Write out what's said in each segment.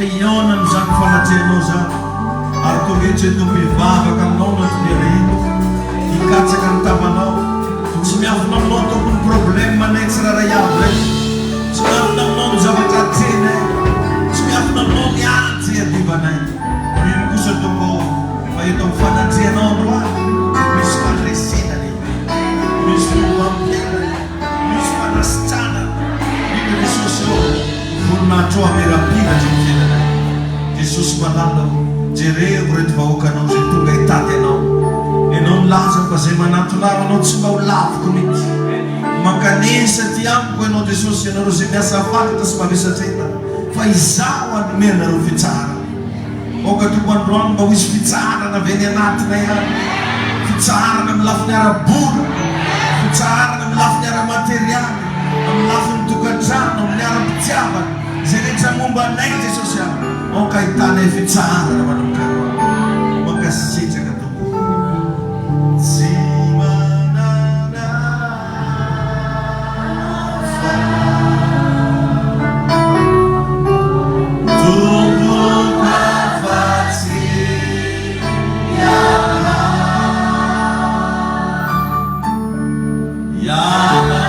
Kailangan sa fanateno sa arkovece tu bivava kan nono tirindo ikatsa kan tamano simiaf non noto un problema necessariable simiaf non nono zavatatsene simiaf non nono yanzi adivane min kusa to ko paito fanateno noa mis paresina ni mis vampira mis panastana ni risoso funna tua mirapina jikena Jesus falando Jereo vorrei vaukano se tu gai tateno e non lascia così ma naturale non si va un lav con it ma canessa ti amo no Jesus se non si messa fatta se ma bisa tena fai zawa mena ufitara o che tu quando non va ufitara na venenata na ya ufitara na lafnera bura ufitara na lafnera materiale na lafn tu kajano na ptiava Senza mumba nente social, o kaitane fitzara na manuka, magkasisita ka to. Si manana, tubo kafasi, yana, yana.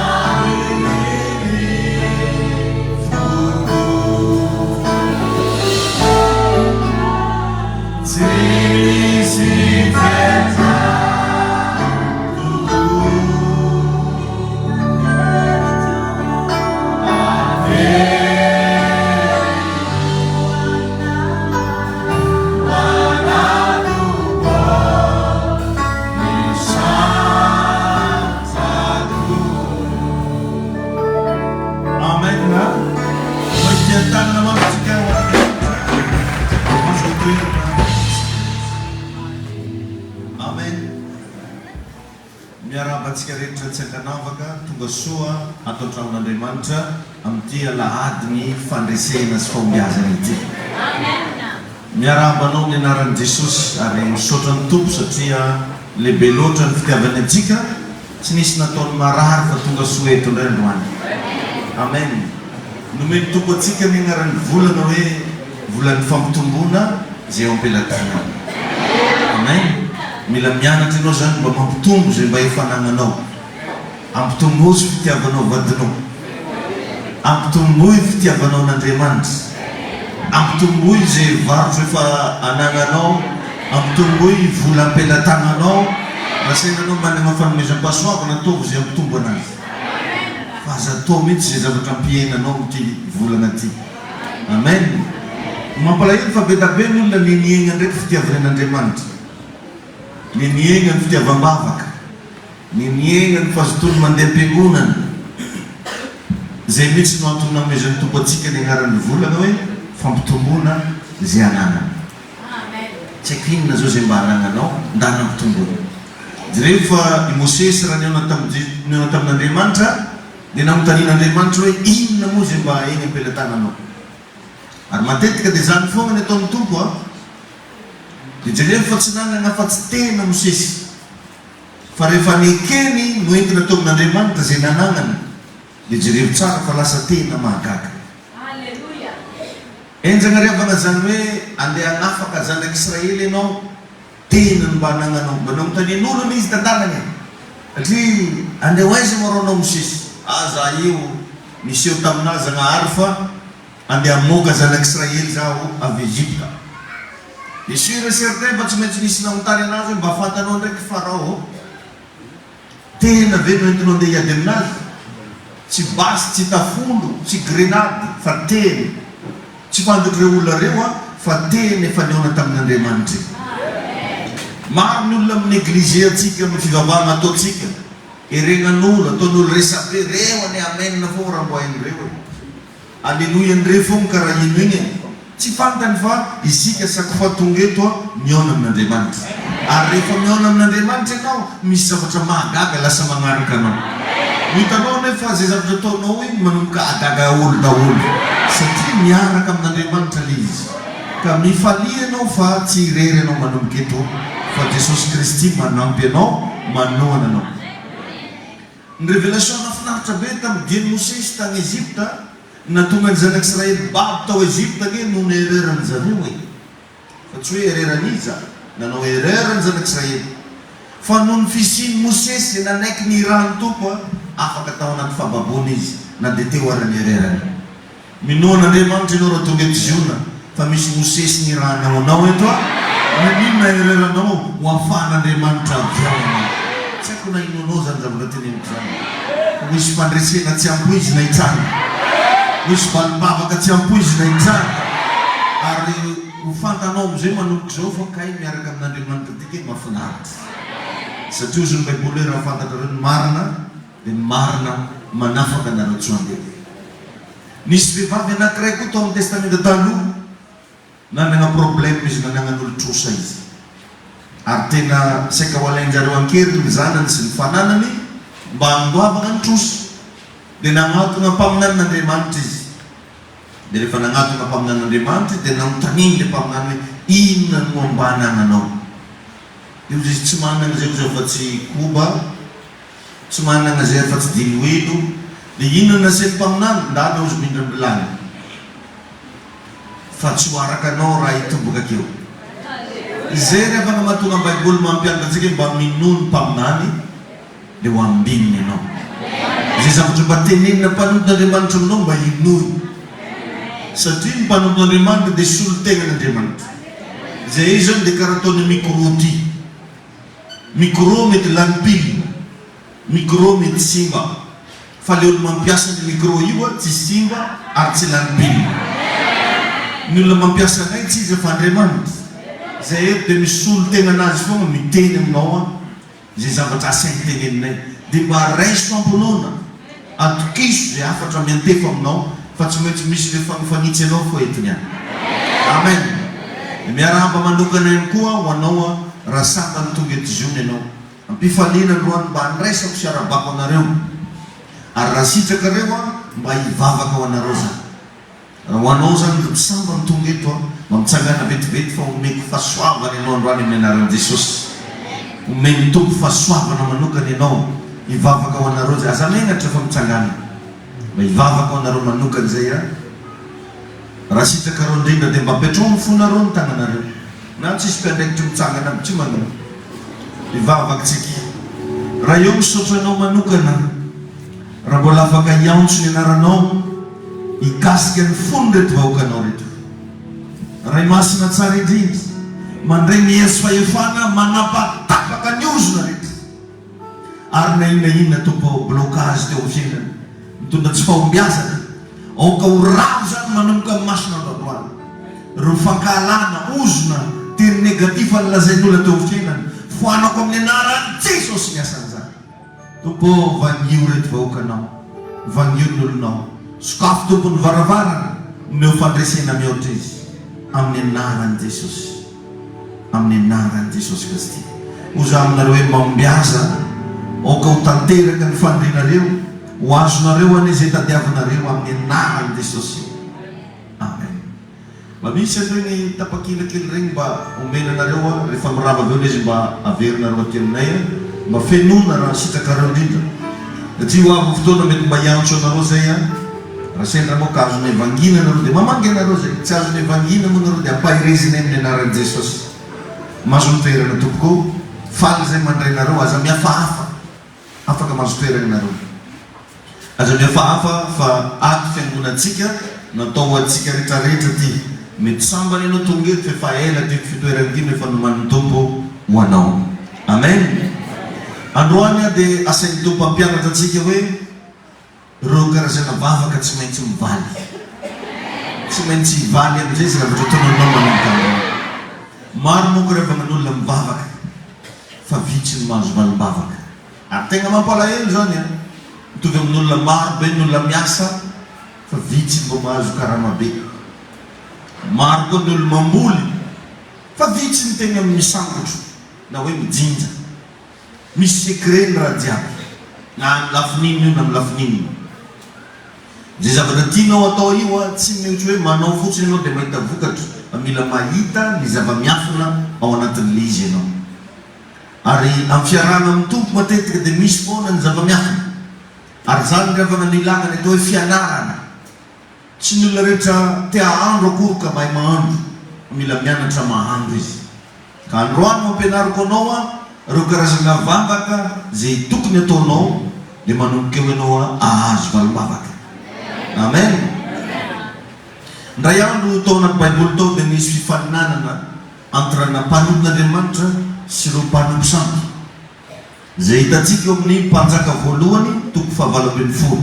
Soa atau trauma dari mantra amtia lahad ni fandesena sfombiazan iti. Miaraba nong ninaran Jesus ari sotan tup satria lebelotan fitiavan jika sinis na ton marahar fatunga suwe to renduan. Amen. Numin tupo jika ninaran vulan awe vulan famtumbuna zeon pelatana. Amen. Milam yana tinozan bamamtum zimbai fanangano. Amtumbuh fitiavano vadno, amtumbuh fitiavano nandremant, amtumbuh je varfa anangano, amtumbuh vula pelatangano, rasanya no mana ngafan meja paswa kana to je amtumbunan. Fasa to mit je zabatampiena no ti vula nati. Amen. Mapalayin fa beda benu la liniengan rek fitiavano nandremant. Liniengan fitiavambavak. Ninyengan fastun mandepingunan zemits no tunang mejan tu patsika dengaran vula gawe famtumbuna zianana. Amen. Cekin na zo sembarangan no danang tumbun. rehefa i Mosesy raha niona tamin'Andriamanitra dia nanontanian'Andriamanitra hoe inona moa zay mba eny am-pelantananao. Ary matetika dia zany foana ny ataon'ny tompo dia jereo fa tsy nanana afa-tsy tena Mosesy, fa rehefa nekeny no entina tamin'Andriamanitra zay nananana dia jereo tsara fa lasa tena mahagaga. Enjanariavana zany hoe andeha hanafaka zanak'Israely ianao, tena mba nananao, mba nanontanian'olona izy tandalana satria andeha hoaiza moa anao Mosesy? Za io misy eo taminazy Zagnahary fa andeha hamoaka zanak'Israely zaho avy Egypta. Dia sûr et certain fa tsy maintsy nisy namontany anazy mba fantanao ndraiky Farao tena ve no entinao andeha hiady aminazy? Tsy basy, tsy tafondro, tsy grenady, fa tena tsy fandotry olona reo fa tena efa niona tamin'Andriamanitra. Maro ny olona amin'ny eglize atsika, amin'ny fivavahana ataotsika, eregnan'olo, ataon'olo resabe, reo any amenina foa raha mbo hain'ireo. Alleluia n'ireo foa karaha ino igny. Tsy fantany fa isika sako fa tonga eto miona amin'Andriamanitra. Ary rehefa miona amin'Andriamanitra ianao, misy zavatra mahagaga lasa magnaraka anao. Hitanao nefa zay zavatra ataonao igny manomboka agaga olo daholo, satria miaraka amin'Andriamanitra le izy. Ka mifalia ianao fa tsy irery ianao manomboka eto, fa Jesosy Kristy manampy ianao, manohana anao. Ny révélation nafinaritra be tamin'ny dieny Mosesy tany Egypta, natonga ny zanak'Israely babo tao Egypta ge noho ny ererany zareo e. Fa tsy hoe ereran'iza, nanao ererany zanak'Israely. Fa noho ny fisiany Mosesy nanaiky ny rano tompo, afaka tao anaty fababona izy, na dia teo arany ererany. Minoan'Andriamanitra ianao raha tonga eto ziona, fa misy Mosesy ny rano anao eto ninona ereranao ho afahan'Andriamanitra avianao. Tsy haiko na inonao zany zavatra teneniko zany. Misy fandresena tsy ampoizina itsanga, misy valibavaka tsy ampoizina itsanga. Ary ho fantanao amizay manomboka zao fa kay miaraka amin'Andriamanitra tika mahafinaritra. Satria ozy ny Baiboly raha fantatrareo ny marina dia marina manafaka anareo tsy handeha. Nisy vehivavy anankiray koa tao amin'ny testamenta taloha, nanana problème izy, nananan'olo trosa izy. Ary tena saika ho alain-jareo ankeriny ny zanany sy ny fananany mba handoavana ny trosa. Dia nagnatona mpaminan'Andriamanitra izy. Dia rehefa nagnatona mpaminan'Andriamanitra dia nanontaniany le mpaminany hoe inona no mba nananao. Dia izy tsy manana zay zao fa tsy koba, tsy manana zay fa tsy diloelo. Dia inona naseny mpaminany ndana ozy mindra milany. Fa tsy ho araka anao raha hitomboka akeo. Izay rehefa namatona ny Baiboly mampianatra antsika mba minono mpaminany dia ho ambininy ianao. Izay zavatra mba tenenina mpanompon'Andriamanitra aminao mba inono. Satria ny mpanompon'Andriamanitra dia solo-tegnan'Andriamanitra. Izay izy zany dia karaha ataony micro ty. Micro mety lany pile, micro mety simba. Fa le olo mampiasa ny micro io tsy simba ary tsy lany pile. Ny olona mampiasa anay tsy izy fa Andriamanitra. Izay eto dia misolo tegna anazy foana miteny aminao izay zavatra asainy teneninay. Dia mba raiso amponoana, atokiso zay afatra miantefa aminao, fa tsy maintsy misy le fanifanitsy anao fo etiny any. Amen. Miarahaba manokana ihany koa ho anao raha sambany tonga eto ziony ianao. Ampifaliana androany mba handraisako sy arabako anareo. Ary raha sitraka reo mba hivavaka ho anareo zany. Raha ho anao zany sambany tonga eto mba mitsangana vetivety fa omeko fahasoavana ianao androany amin'ny anaran'i Jesosy. Omeny tompo fahasoavana manokana ianao hivavaka ho anareo zay. Aza menatra fa mitsangana mba hivavaka ho anareo manokana zay raha sitraka reo indrindra dia mba petrao ny fonareo ny tagnanareo. Na tsisy mpiandraikitry mitsangana aby tsy manao hivavaka tsika. Raha eo misaotra anao manokana, raha mbola afaka hiantso ny anaranao hikasika ny fony reto vahoakanao reto. Ray masina tsara indrindra mandray miheso fahefana manapatapaka ny ozona reto. Ary na inona inona tompo blocage teo fiainana mitondra tsy fahombiazana, aoka ho ravo zany manomboka amin'ny masina androany. Reo fankahalana ozona teny negatif nylazain'olona teo fiainana foanako amin'ny anaran'i Jesosy miasan'izany. Tompo vangio reto vahoakanao, vangio ny olonao, sokafo tompo ny varavarana neo fandresena mihoatra izy amin'ny anaran'i Jesosy, amin'ny anaran'i Jesosy Kristy. oza aminareo hoe mambiaza oka ho tanteraka ny fandrinareo ho azonareo ane zay tadiavanareo amin'ny anaran'i Jesosy. Amen. Mba misy regny tapakilakely regny mba omenanareo rehefa mirava aveo le izy mba averinareo aty aminay mba fenona raha sitrakareo indrindra satria ho avy fotoana mety mba hiantso anareo zay raha sendra moa ka azony evangina anareo dia mamangy anareo zay tsy azony evangina moa anareo dia ampahireziny amin'ny anaran'i Jesosy. Mahazo toerana tompoko faly zay mandray nareo aza mihafahafa afaka mahazo toerana nareo aza mihafahafa fa ato fiangonantsika natao atsika rehetrarehetra ty mety sambany anao tonga eto fa efa ela ty fitoerana ty nefa noman'ny tompo ho anao. Amen. Androany dia asain'ny tompo ampianatra atsika hoe reo karazana vavaka tsy maintsy mivaly, tsy maintsy hivaly amizay zay zavatra tonanao manotany. Maro moko rehefa man'olona mivavaka fa vitsy ny mahazo valim-bavaka. Ary tegna mampalahelo zany mitovy amin'olona maro be n'olona miasa fa vitsy mbo mahazo karama be. Maro koa n'olona mamboly fa vitsy ny tegna misangotro na hoe mijinja misy secret ny raha jiaby na amin'ny lafininy io na amin'ny lafininy. Zay zavatra tianao atao io tsy mihotry hoe manao fotsiny anao dia mahita vokatra fa mila mahita ny zava-miafina ao anatin'le izy ianao. Ary amin'ny fiarahana amin'ny tompo matetika dia misy foana ny zava-miafina. Ary zany rehefa nanilana ny atao hoe fianarana. Tsy ny olona rehetra te hahandro akory ka mahay mahandro, mila mianatra mahandro izy. Ka androany mampianariko anao reo karazana vavaka zay tokony ataonao dia manomboka eo ianao ahazo valim-bavaka. Amen. Ndray andro tao anaty Baiboly tao dia misy fifaninanana entre na mpanompon'Andriamanitra sy ireo mpanompo samby. Zay hitantsika eo amin'ny mpanjaka voalohany toko 7:20.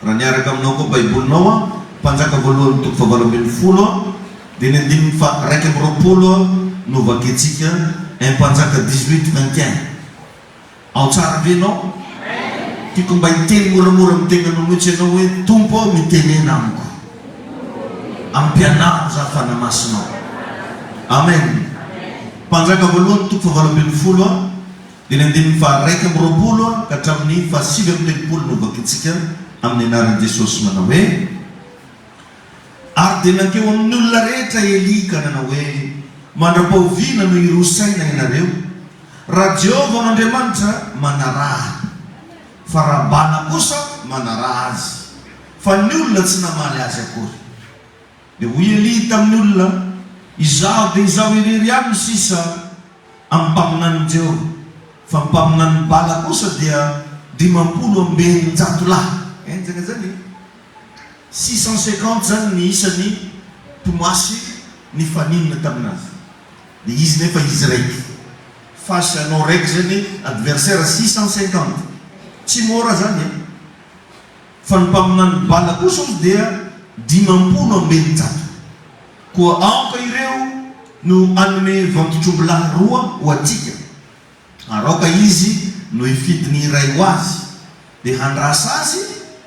Raha niaraka aminao koa Baibolinao mpanjaka voalohany toko 7:20 dia ny 2:20 no vakentsika mpanjaka 18:21. Ao tsara ve anao? Tiako mba hiteny moramora mitegnanao mihitsy ianao hoe tompo aho mitenena amiko ampianaro za fanamasinao. Amen. Mpanjaka voalohany toko 7:20 dia ny 2:20 ka hatramin'ny 7:30 no vakentsika amin'ny anaran'i Jesosy manao hoe ary dia nankeo amin'ny olona rehetra elika nanao hoe mandra-pahoviana no irosaina ianareo raha Jehovah n'Andriamanitra manaraha fa raha bana kosa manaraha azy fa ny olona tsy namaly azy akory. Dia hoy Eli tamin'ny olona izaho dia izaho irery aminy sisa amin'ny mpaminan'i Jehovah fa ny mpaminan'ny bala kosa dia 50,000 lahy. Enjana zany 650 zany ny isan'ny tomasy ny faninona taminazy. Dia izy nefa izy raiky fasy anao raiky zany adversaire 650 tsy mora zany fa ny mpaminan'ny bala kosa izy dia 50,000 koa aoka ireo no anome vantotrombilahy 2 ho atsika ary aoka izy no hifidy ny iray ho azy dia handrasa azy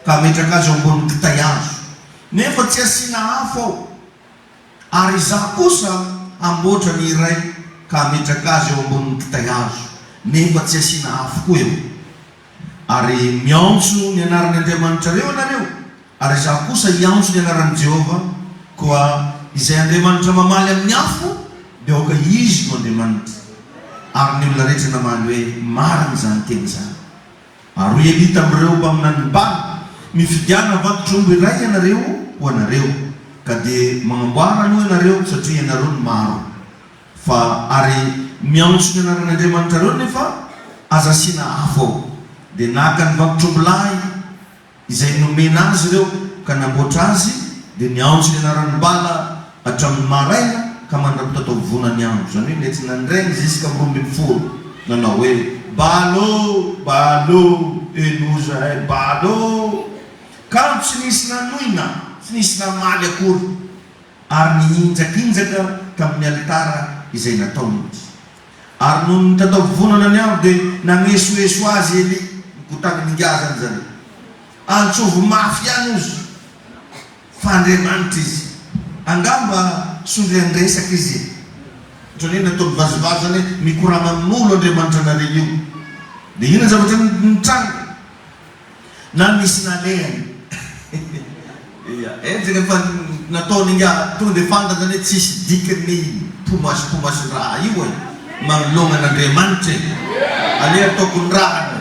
ka ametraka azy ao ambony kitay azo nefa tsy asiana afo ao ary izaho kosa amboatra ny iray ka ametraka azy ao ambony kitay azo nefa tsy asiana afo koa eo ary miantso ny anaran'ny Andriamanitra reo anareo ary izaho kosa hiantso ny anaran'i Jehovah koa izay Andriamanitra mamaly amin'ny afo dia aoka izy no Andriamanitra. Ary ny olona rehetra namaly hoe marina zany teny zany. Ary hoy Eli tamin'ireo mpaminan'ny bala mifidiana vatotrombo iray ianareo ho anareo ka dia magnamboara aloha ianareo satria ianareo ny maro fa ary miantso ny anaran'ny Andriamanitra reo nefa aza asiana afo ao. Dia naka ny vatotrombilahy izay nomena azy ireo ka namboatra azy dia niantso ny anaran'ny bala hatramin'ny maraina ka mandrapitatao vonany andro zany hoe mety nandregny ziska 12 nanao hoe balo balo enoza balo ka tsy nisy nanoina tsy nisy namaly akory ary nihinjakinjaka tamin'ny alitara izay nataony. Ary no nitatao vonana ny andro dia nagnesoeso azy Eli nikotany mingazany zany antsovy mafy ihany izy fa Andriamanitra izy angamba sondre andresaka izy Ohatran'ny nataony vazivazany mikorana amin'olo Andriamanitra anareo io. Dia ino zavatra nitranga na nisy nalehany. Etsika fa nataony inga tonga dia fantatra hoe tsisy dikany pomasy raha io manolona an'Andriamanitra. Alea ataoko ny rahana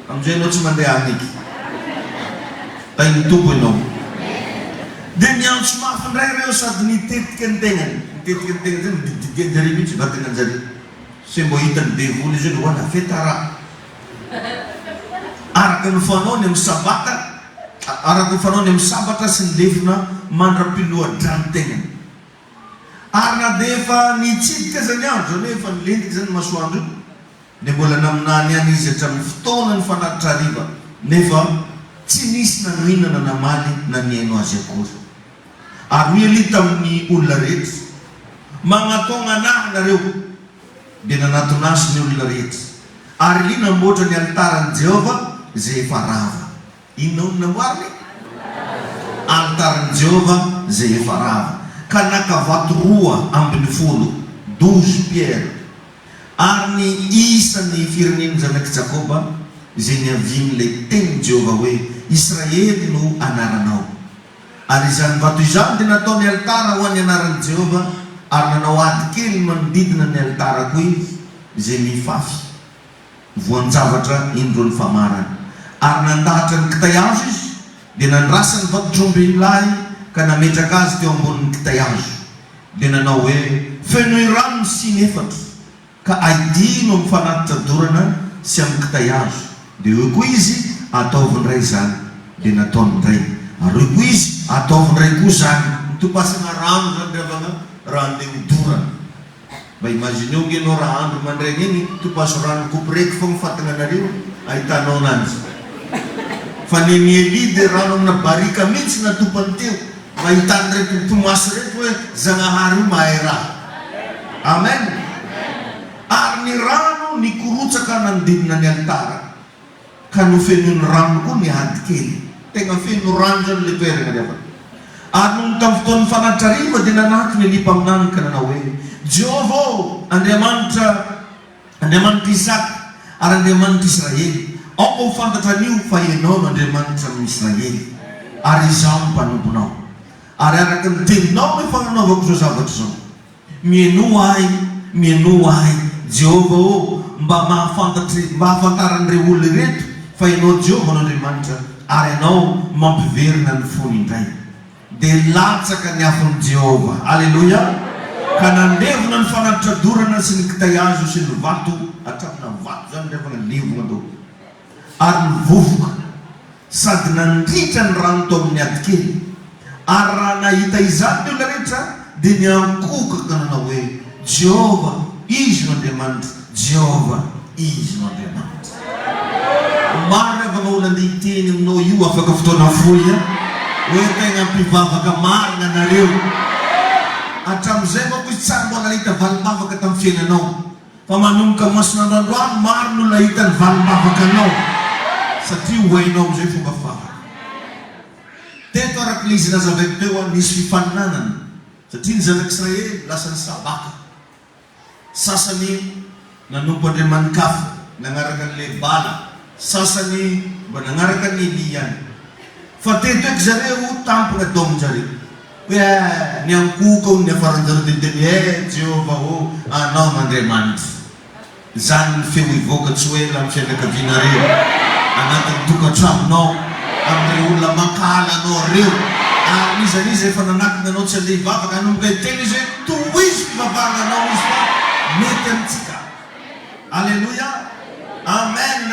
amin'izay ianao tsy mandeha aniky tain'ny tompo ianao. Dia miantso mafy indray ireo sady nitetika ny tegnany. Nitetika ny tegnany zay midididian'jareo mihitsy vatanan'jareo. Se mbo hitany devoly izy io hoana fetara. Araka ny fanaony amin'ny sabata, araka ny fanaony amin'ny sabata sy ny lefina mandram-piloha-drano tegnany. Ary na dia efa nitsidika zany andro zany efa nilentika zany masoandro, dia mbola naminany any izy hatramin'ny fotoana ny fanatitra hariva, nefa tsy nisy nanohinana namaly na niaino azy akory. Ary mieli tamin'ny olona rehetra, magnatao anahy nareo, dia nanatonasy ny olona rehetra. Ary li namboatra ny altaran'i Jehova zay efa rava. Inona hono namboariny? Altaran'i Jehova zay efa rava. Ka naka vato roa ambin'ny folo, 12 pierre. Ary ny isan'ny fireneny zanak'i Jakoba zay niavian'ilay tenin'i Jehova hoe Israely no anaranao. Ary izany vato izany dia nataony altara ho an'ny anaran'i Jehova, ary nanao ady kely manodidina ny altarako izy zay mifafy voan-javatra indro ny famarana. Ary nandahatra ny kitay hazo izy, dia nandrasa ny vato-tromby lahy ka nametraka azy teo ambonin'ny kitay hazo. Dia nanao hoe fenoy rano ny siny efatra, ka aidino amin'ny fanatitra dorana sy amin'ny kitay hazo. Dia eo koa izy ataovy ndray zany, dia nataony ndray. Ary eo koa izy ataovy ndray koa zany, mitopasana rano zany revana raha andeha hodorana. Mba imagineo nge anao raha andro mandraigny iny topaso rano kopireky fo mifatana anareo ahitanao ananjy. Fa ny Eli dia rano amina barika mihitsy natopany teo, mahitany reto mpomasy reto hoe Zagnahary io mahay raha. Amen. Ary ny rano nikorotsaka nanodidina ny altara, ka nofenoiny rano koa ny ady kely. Tegna feno rano zany le toerana rehefa. Ary noho tamin'ny fotoan'ny fanatitra hariva dia nanaky ny lipa aminany ka nanao hoe Jehova Andriamanitra Isaka ary Andriamanitra Israely, ao ho fantatra an'io fa ianao no Andriamanitra amin'ny Israely, ary izaho mpanomponao. Ary araka ny teninao no fagnanaovako zao zavatra zao. Mieno ahy Jehova mba mahafantaran'ireo olona reto fa ianao Jehova no Andriamanitra, ary ianao mampiverina ny fony indray. Dia latsaka ny afon'i Jehova. Alleluia. Ka nandevona ny fanatitra dorana sy ny kitay hazo sy ny vato atramina vato zany rehefa nalevona tao. Ary nivovoka sady nandritra ny rano tao amin'ny ady kely. Ary raha nahita izany ny olona rehetra dia niankokaka nanao hoe Jehova izy no Andriamanitra, Jehova izy no Andriamanitra. Maro rehefa olona andeha hiteny aminao io afaka fotoana fohy hoe tegna mpivavaka marina nareo. Hatramin'izay manko izy tsara mbola nahita valim-bavaka tamin'ny fiainanao, fa manomboka mason'androandro maro no nahita ny valim-bavaka anao satria hoainao amin'izay fomba favaka. Teto araka ilay izy nazavaiko teo nisy fifaninanana satria ny zanak'Israely lasa ny sabaka. Sasany nanompo Andriamanin-kafa nanaraka an'ilay Bala, sasany mba nanaraka ny Elia ihany. Fa teto eky zareo tampona atao aminjareo hoe niankoka ny afaranjareo teteny Jehova anao n'Andriamanitra. Zany ny feo ivoaka tsy hoe amin'ny fianakavianareo, anatin'ny tokantramonao, amin'ireo olona makala anao reo. Ary izanizy efa nanakina anao tsy andeha hivavaka, hanomboka hiteny izy hoe tohizo fivavahana anao izy fa mety amintsika. Alleluia. Amen.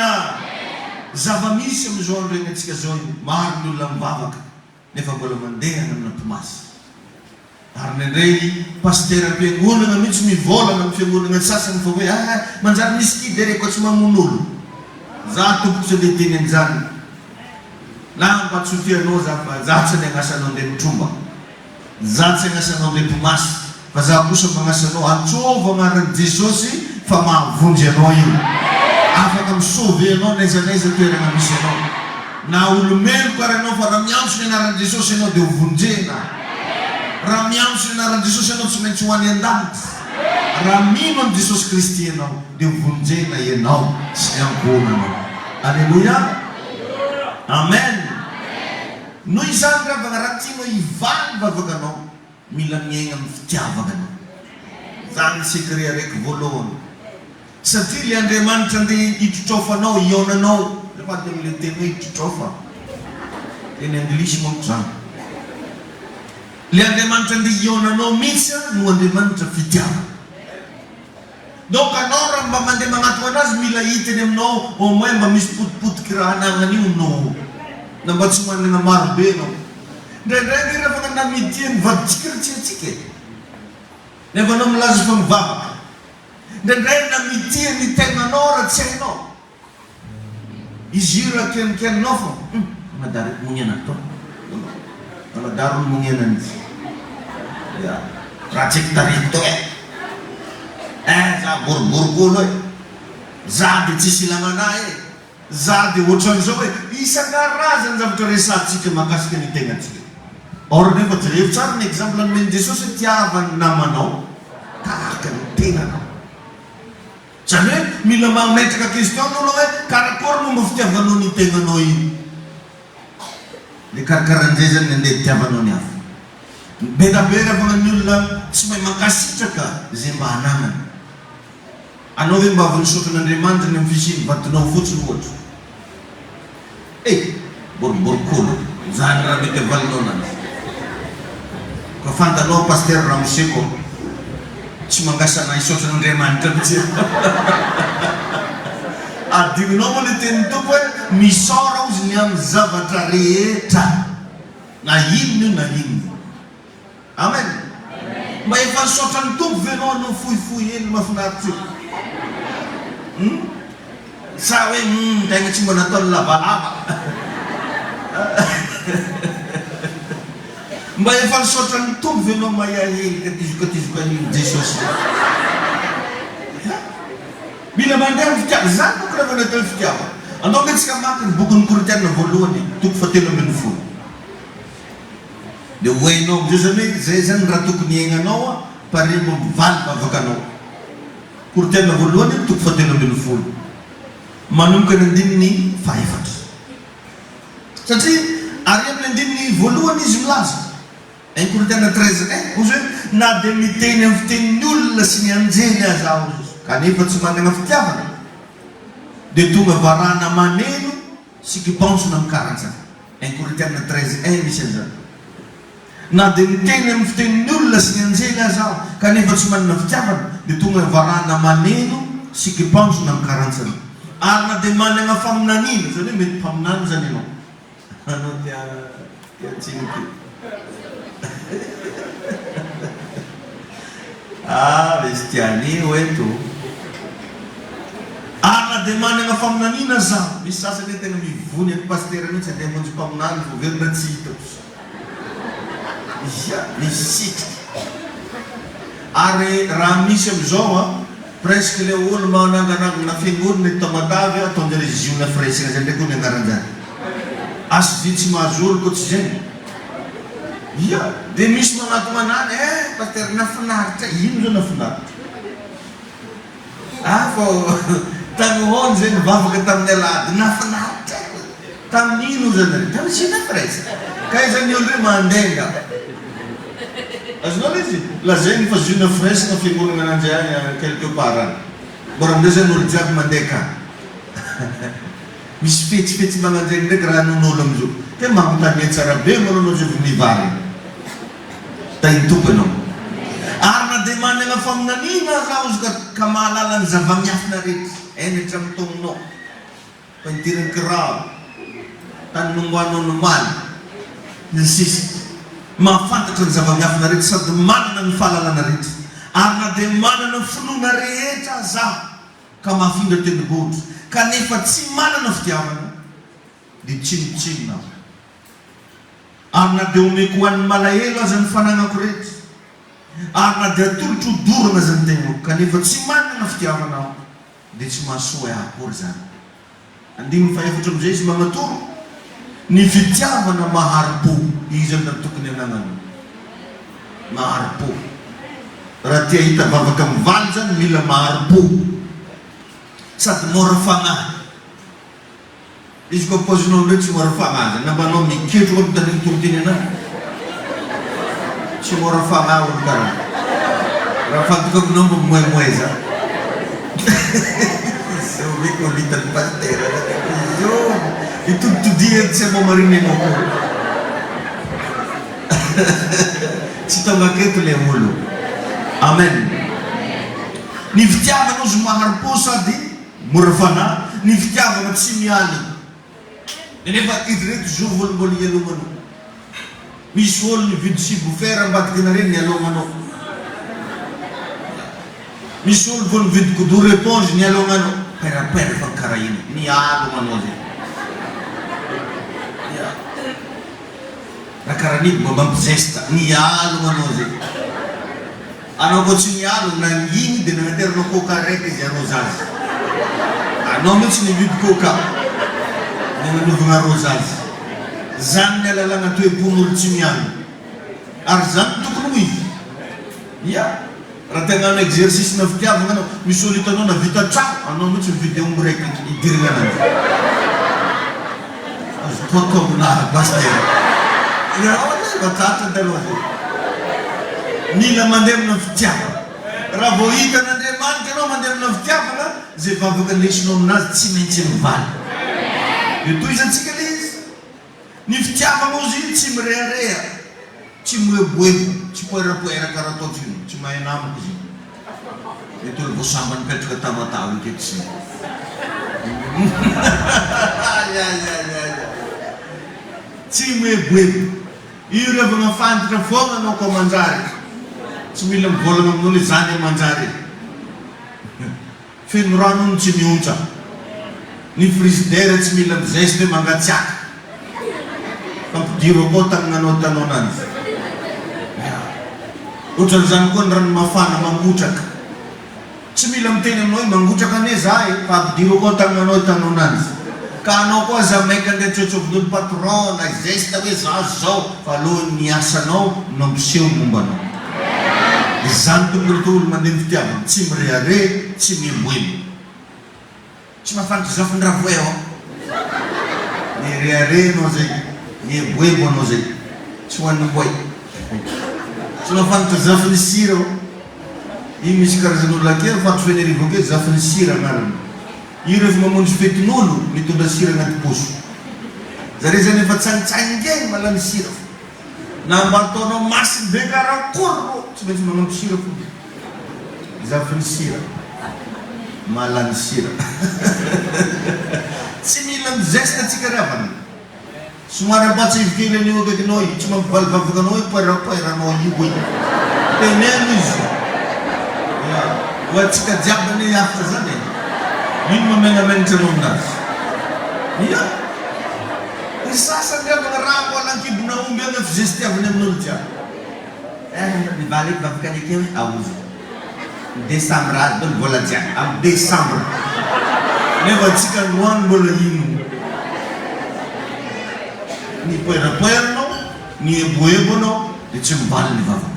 Zava-misy amin'izao andro eny antsika zao maro ny olona mivavaka nefa mbola mandeha amina mpimasy. Ary nendray paster-am-piangonana mihitsy mivolana amin'ny fiangonana sasany fa hoe manjary misy kidy reko tsy mamono olo. Za tompoko tsy andeha teny an'izany. Na mba tsofianao za fa za tsy andeha agnasanao andeha mitromba, za tsy agnasanao andeha mpimasy, fa za kosa magnasanao antsova agnaran'i Jesosy fa mahavonjy anao io. Afaka misauve anao n'aiza n'aiza toerana misy anao. Na olomelo karaha anao fa raha miantso ny anaran'i Jesosy anao dia hovonjena. Raha miantso ny anaran'i Jesosy anao tsy maintsy ho any an-danitra. Raha mino an Jesosy Kristy ianao dia vonjena ianao sy ankonanao. Alleluia. Amen. Noho izany ravana raha tianao hivaly vavakanao, mila miaigna amin'ny fitiavakanao. Zany sekret araiky voalohany. Satria le Andriamanitra andeha hitrotrofanao, ionanao. Rehefa dia amile teny hoe hitrotrofa. Teny anglisy manko zany. Le Andriamanitra andeha ionanao mihitsy no Andriamanitra fitiavana. Donc anao raha mba mandeha magnatona anazy mila hitany aminao au moins mba misy potipotiky raha anagnany io no na mba tsy manana maro be anao. Ndraindray rehefa na mitiany vaditsika ritsintsika. Nefa anao milaza fa mivavaka. Ndraindray na mitiany tegnanao raha tsy hainao. Izy io raha kenikeninao fa madary moniana to. Madary moniana an'izy. Raha tsy tarito e. Za boriborikolo e. Za dia tsisy ilagnana e. Za dia ohatran'izao hoe isan-karazany zavatra resantsika mahakasika ny tegnantsika. Or nefa jereo tsara ny exemple nomeny Jesosy tiavany namanao tahaka ny tegnanao. Zany hoe mila mametraka question anao hoe karakory momba fitiavanao ny tegnanao iny. Le karakaran'izay zany andeha fitiavanao ny hafa. Betabe rehefa ny olona tsy mahay mankasitraka zay mba anagnany. Anao hoe mba avy nisotro an'Andriamanitra ny amin'ny fisiny vatinao fotsiny ohatra. Boriborikolo. Zany raha mety avalinao anazy. Ka fantanao pasteur Ramoseko tsy mangasana isotro an'Andriamanitra mihitsy. Adinonao moa le tenin'ny Tompo hoe misora ozy ny amin'ny zavatra rehetra. Na inona na inona. Amen. Mba efa nisotra ny Tompo ve anao anao fohifohy eny mahafinaritra io. Sa hoe tegna tsy mba nataony lavalava. Mba efa nisotra ny Tompo ve anao mahahely katizokatizokany Jesosy. Mila mandeha amin'ny fitiavana. Zany boka rehefa natao ny fitiavana. Anao mety tsika maky ny bokin'ny Korintena voalohany 3:17. Dia hoenao amin'izay zany hoe zay zany raha tokony iainanao pare mivaly vavakanao. Korintena voalohany 3:17. Manomboka ny andininy 4. Satria ary amin'ny andininy voalohany izy milaza. Korintena 13 ozy hoe na dia miteny amin'ny fitenin'ny olona sy ny anjely aza aho kanefa tsy manana fitiavana dia tonga varana maneno sy kipansona amin'ny karantsana. Korintena 13 misy an'izany. Na dia miteny amin'ny fitenin'ny olona sy ny anjely aza aho kanefa tsy manana fitiavana dia tonga varana maneno sy kipansona amin'ny karantsana. Ary na dia manana faminaniana, zany hoe mety mpaminany zany ianao. Anao tia tsiniky. Izy tiany hoeto. Ary na dia manana faminaniana zaho, misy sasany hoe tena mivony amin'ny pasteur mihitsy andeha hamonjy mpaminany vao verina tsy hitako. Misy sitrika. Ary raha misy amin'izao presque le olo mananganangana fiangonana tamatavy ataon'zay ziona fresina zay ndraiky ho ny anaran'izany. Asy vy tsy mahazo olo ko tsy zany. Dia misy manato manany pasteur nafinaritra. Ino zao nafinaritra? Fa tamin'hoany zay nivavaka tamin'ny alady nafinaritra. Tamin'ino zany? Tamin'ny ziona fresina. Ka izany olo hoe mandenga. Azonao izy lazainy fa ziona fresina fiangonana ananjay quelque part. Bora amindray zany olo jiaby mandeha ka. Misy fetsifetsy mananjay ndraiky raha non'olo amizao. Te magnotany tsara be manao zay vao mivary. Tainy Tompo ianao. Ary na dia manana faminaniana raha ozy ka mahalala ny zava-miafina rehetra. Enitra amin'ny toninao. Fantirany kiraro. Tany nomboanao nomaly. Ny sisy. Mahafantatra ny zava-miafina rehetra sady manana ny fahalalana rehetra. Ary na dia manana finoana rehetra zaho ka mahafindra tendrombohitra kanefa tsy manana fitiavana dia tsinotsinona aho. Ary na dia omeko ho an'ny malahelo aza ny fanagnako rehetra. Ary na dia atolotro dorana aza ny tegnako kanefa tsy manana fitiavana aho dia tsy mahasoa ahy akory zany. Andininy faefatra amin'izay izy magnatoro. Ny fitiavana mahari-po. Izy amin'ny tokony ananana. Mahari-po. raha tia hita vavaka mivaly zany mila maharom-po sady mora fagnahy. Izy koa paozinao ndray tsy mora fagnahy zany nambanao miketro olo taniny tontiny anazy tsy mora fagnahy olo karaha raha fantokako mba moemoe za zao hoe ko litany pasteur zo itoditodihany tsy mamariny anao ko tsy tonga aketo le olo. Amen. Ny fitiavana ozy maharom-po sady mora fagnahy, ny fitiavana tsy mialy. Nefa izy reto zo volim-boly ialomanao. Misy olo nividy subwoofer ambadiky nareny nialomanao. Misy olo vo nividy godoro éponge nialomanao. Perapera fa karaha iny nialomanao zay. Raha karaha niny mba mampizesta nialomanao zay. Anao ko tsy nialo nanginy dia nanateranao coca raiky izy arrosazy. Anao mihitsy nividy coca nananovana arrosazy. Zany ny alalana toe-pon'olo tsy mialo. Ary zany tokony ho izy. Ia, raha tegna hanao exercice na fitiavana anao, misy olo hitanao navita trano, anao mihitsy mividy omby raiky idirana anazy. Azo totominaha pasteur. Batatra daloha zay. Mila mandeha amina fitiavana. Raha vao hitan'Andriamanitra anao mandeha amina fitiavana, zay vavaka lesinao aminazy tsy maintsy mivaly. Dia toizantsika le izy. Ny fitiavana ozy tsy mirehareha, tsy moeboebo, tsy poerapoera karaha ataotra iny, tsy mahay namako izy. Mety olo vao samba nipetraka tamatao iketo sy. Tsy moeboebo. Io rehefa mafantatra foana anao ko manjary. Tsy mila mivolagna amin'olo hoe zany amanjary. Feno rano iny tsy miontra. Ny frigidaire tsy mila mizeste hoe mangatsiaka. Fampidiro koa tagnanao tanao anazy. Ohatran'izany koa ny rano mafana mangotraka. Tsy mila miteny aminao hoe mangotraka ane zahay, fampidiro koa tagnanao tanao anazy. Ka anao koa za maika andeha tsotsovin'olo patron na geste hoe za zao fa alohan'ny niasanao nampiseho mombanao. Zany tokony olo mandeha fitiavana tsy mirehareha, tsy mieboebo. Tsy mahafantatra zafin-dravoe ao. Mirehareha anao zay, mieboebo anao zay. Tsy hoan'ny boy. Tsy mahafantatra zafin' sira ao. Io misy karazan'olo ake fantatro fenerivo ake zafin' sira agnarany. Io rehefa mamonjy fetin'olo mitondra sira agnaty poso. Zare zany efa tsanitsangeny malany sira. Na mba ataonao masiny be karakory tsy maintsy manampy sira fo. Zafiny sira malany sira. Tsy mila mizesta atsika ravana. Somary ampatsy kely an'io akaikinao io, tsy mampivalivavakanao hoe poerapoeranao io koa io. Teneno izy. Ho atsika jiaby ane hafitra zany e. Ino mamenamenitra anao aminazy. Ia. Ny sasany avana raha mbola ankibona omby agny fizestiavany amin'olo jiaby. Mivaly eky vavaka an'eke hoe aozy. Desambra azy dolo mbola jiaby. Amin'ny desambra. Nefa atsika noany mbola ino. Ny poerapoeranao, ny eboebo anao, dia tsy mivaly ny vavaka.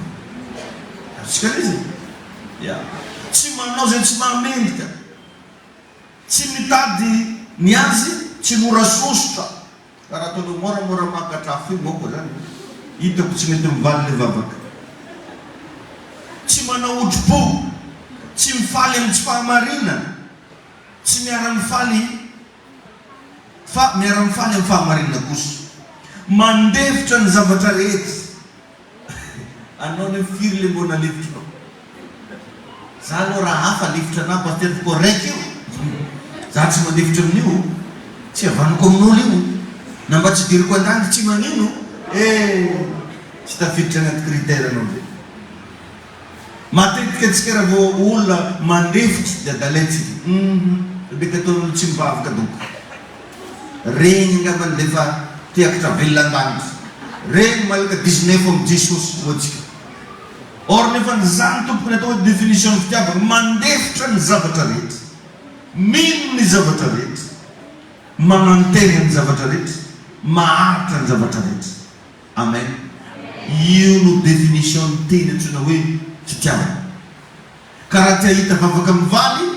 Atsika izy. Ia. Tsy manao zay tsy mahamendika. Tsy mitady ny azy, tsy mora sosotra. Karaha ataonao moramora mankatrafo io moko zany. Hitako tsy mety mivaly le vavaka. Tsy manao otro-po, tsy mifaly amin'ny tsy fahamarinana, tsy miara-mifaly amin'ny fahamarinana kosa. Mandefitra ny zavatra rehetra. Anao ny firy le mbô nalefitrinao. Za aloha raha hafa lefitra na pasteur correct io. Za tsy mandefitra amin'io, tsy havaniko amin'olo io. Na mba tsy diriko an-dany tsy manino, tsy tafiditra agnaty critère anao zay. Matetika atsika raha vao olona mandefitra dia adalaitsika. Beka ataon'olo tsy mivavaka donko. Regny angambany defa tiakitra velona an-danitra. Regny malaka 19 amin'ny Jesosy hoatsika. Or nefa ny zany tompony atao hoe définition ny fitiavana, mandefitra ny zavatra rehetra. Mino ny zavatra rehetra. Manantery ny zavatra rehetra. Maharitra ny zavatra rehetra. Amen. Io no définition ny teny antsoina hoe fitiavana. karaha tia hita vavaka mivaly,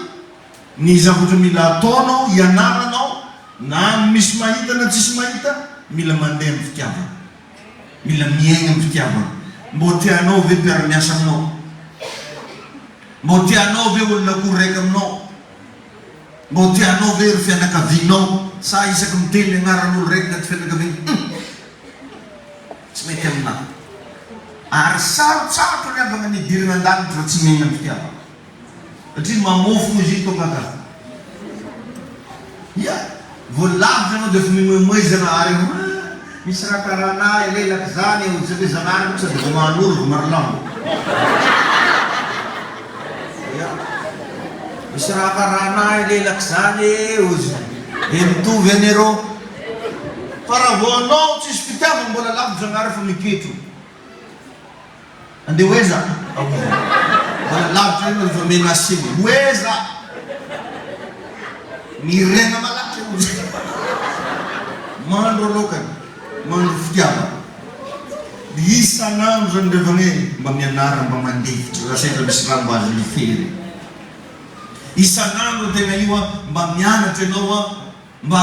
ny zavatra mila ataonao, ianaranao, na misy mahita na tsisy mahita, mila mandeha amin'ny fitiavana, mila miaigna amin'ny fitiavana. Mbô tianao ve mpiara-miasa aminao? Mbô tianao ve olona koraiky aminao? Mbô tianao ve ry fianakavianao sa isaky miteny agnaran'olo raiky na ty fianakaviana? Tsy mety aminahy. Ary sarotsarotro ny avana ny idirana an-danitra raha tsy miaigna amin'ny fitiavana. Satria mamofo izy ito kaka. Ia, voalavitra anao dia efa mimoemoezy na ary misy raha karana elelaka zany ozy hoe zanany sady vao mahan'olo vao marolamo. Ia, misy raha karana elelaka zany ozy mitovy anero. Fa raha vao anao tsisy fitiavana mbola lavitra zanary fa miketro. Andeha hoeza? Mbola lavitra io efa menasiny. Hoeza! Mirena malaky ozy. Mandro alokany. Mandro fitiavana. Isan'andro zany rehefa hoe mba mianara mba mandefitra raha sendra misy raha mba azo lifery. Isan'andro tena io mba mianatra ianao mba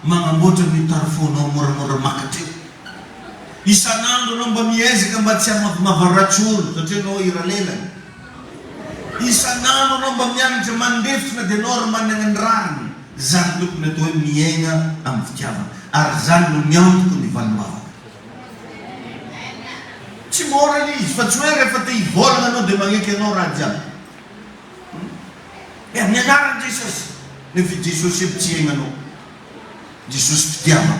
magnamboatra ny tarfonao moramora makatra io. Isan'andro anao mba miezaka mba tsy mavaratsy olo satria anao ira lelany. Isan'andro anao mba mianatra mandefitra dia anao ry manana ny rariny. Zany tokony atao hoe miaigna amin'ny fitiavana. Ary zany no miantoka ny valom-bavaka. Tsy mora izy fa tsy hoe rehefa te hivolagna anao dia magneky anao raha jiaby. Amin'ny anaran'i Jesosy. Nefa Jesosy efa tsy aignanao. Jesosy fitiavana.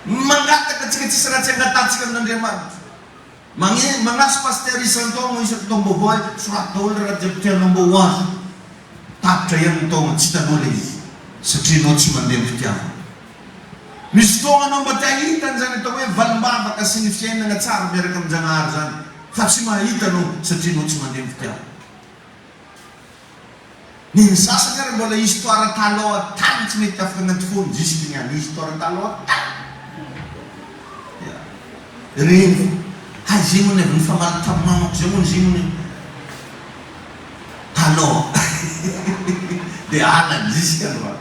Mangataka atsika tsisy raha tsy angatantsika amin'Andriamanitra. Magnasy paster isan-taogno isan-taom-baovao soratao raha jiaby tianao mba ho azo. Tapitra ihany ny taogno tsy hitanao ilay izy satria anao tsy mandeha amin'ny fitiavana. Misy fotoana anao mba te hahita an'izany atao hoe valim-bavaka sy ny fiainana tsara miaraka amin-Janahary zany, fa tsy mahita anao satria anao tsy mandeha amin'ny fitiavana. Ny sasany ary mbola histoire taloha tany tsy mety afaka anaty fony jusque niany histoire taloha tany. Reny zay moa ny avy ny famaly tamamako zay moa zay moa ny taloha dia alany jusque aloha.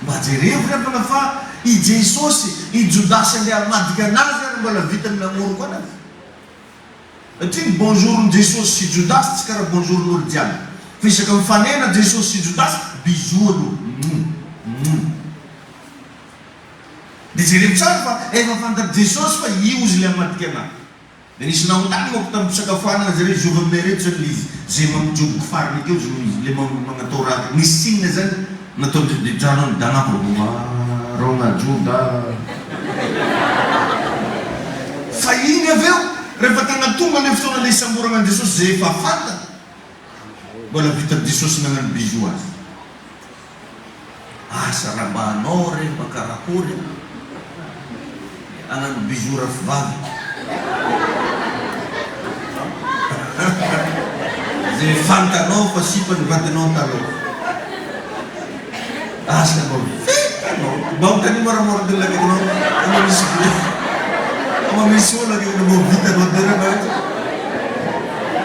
Mba jerevy rehefa fa i Jesosy i Jodasy andeha hamadika anazy ary mbola vitany namoro koa anazy. Satria ny bonjour ny Jesosy sy Jodasy tsy karaha bonjour n'olo jiaby. Fa isaka mifanena Jesosy sy Jodasy bisou aloha. Dia jerevy tsara fa efa fantany Jesosy fa io izy le hamadika anazy. Dia nisy nahontany moa tamin'ny fisakafoanana zareo zova mineretso izy zay mampijoboky farany akeo le magnatao raha. Nisy signe zany natao drano ny danako rona joda. Fa iny avy eo rehefa tagnatonga le fotoana le isamborana an' Jesosy zay efa fantany. Mbola vita Jesosy nagnano bisou azy. Asa raha mba anao re mba karakory agnano bisou rafivavy. Zay fantanao fa sipany vatanao taloha. Asa mba vitanao mba hotany moramora dela kakinao ama misy olo akeo mba vitanao dela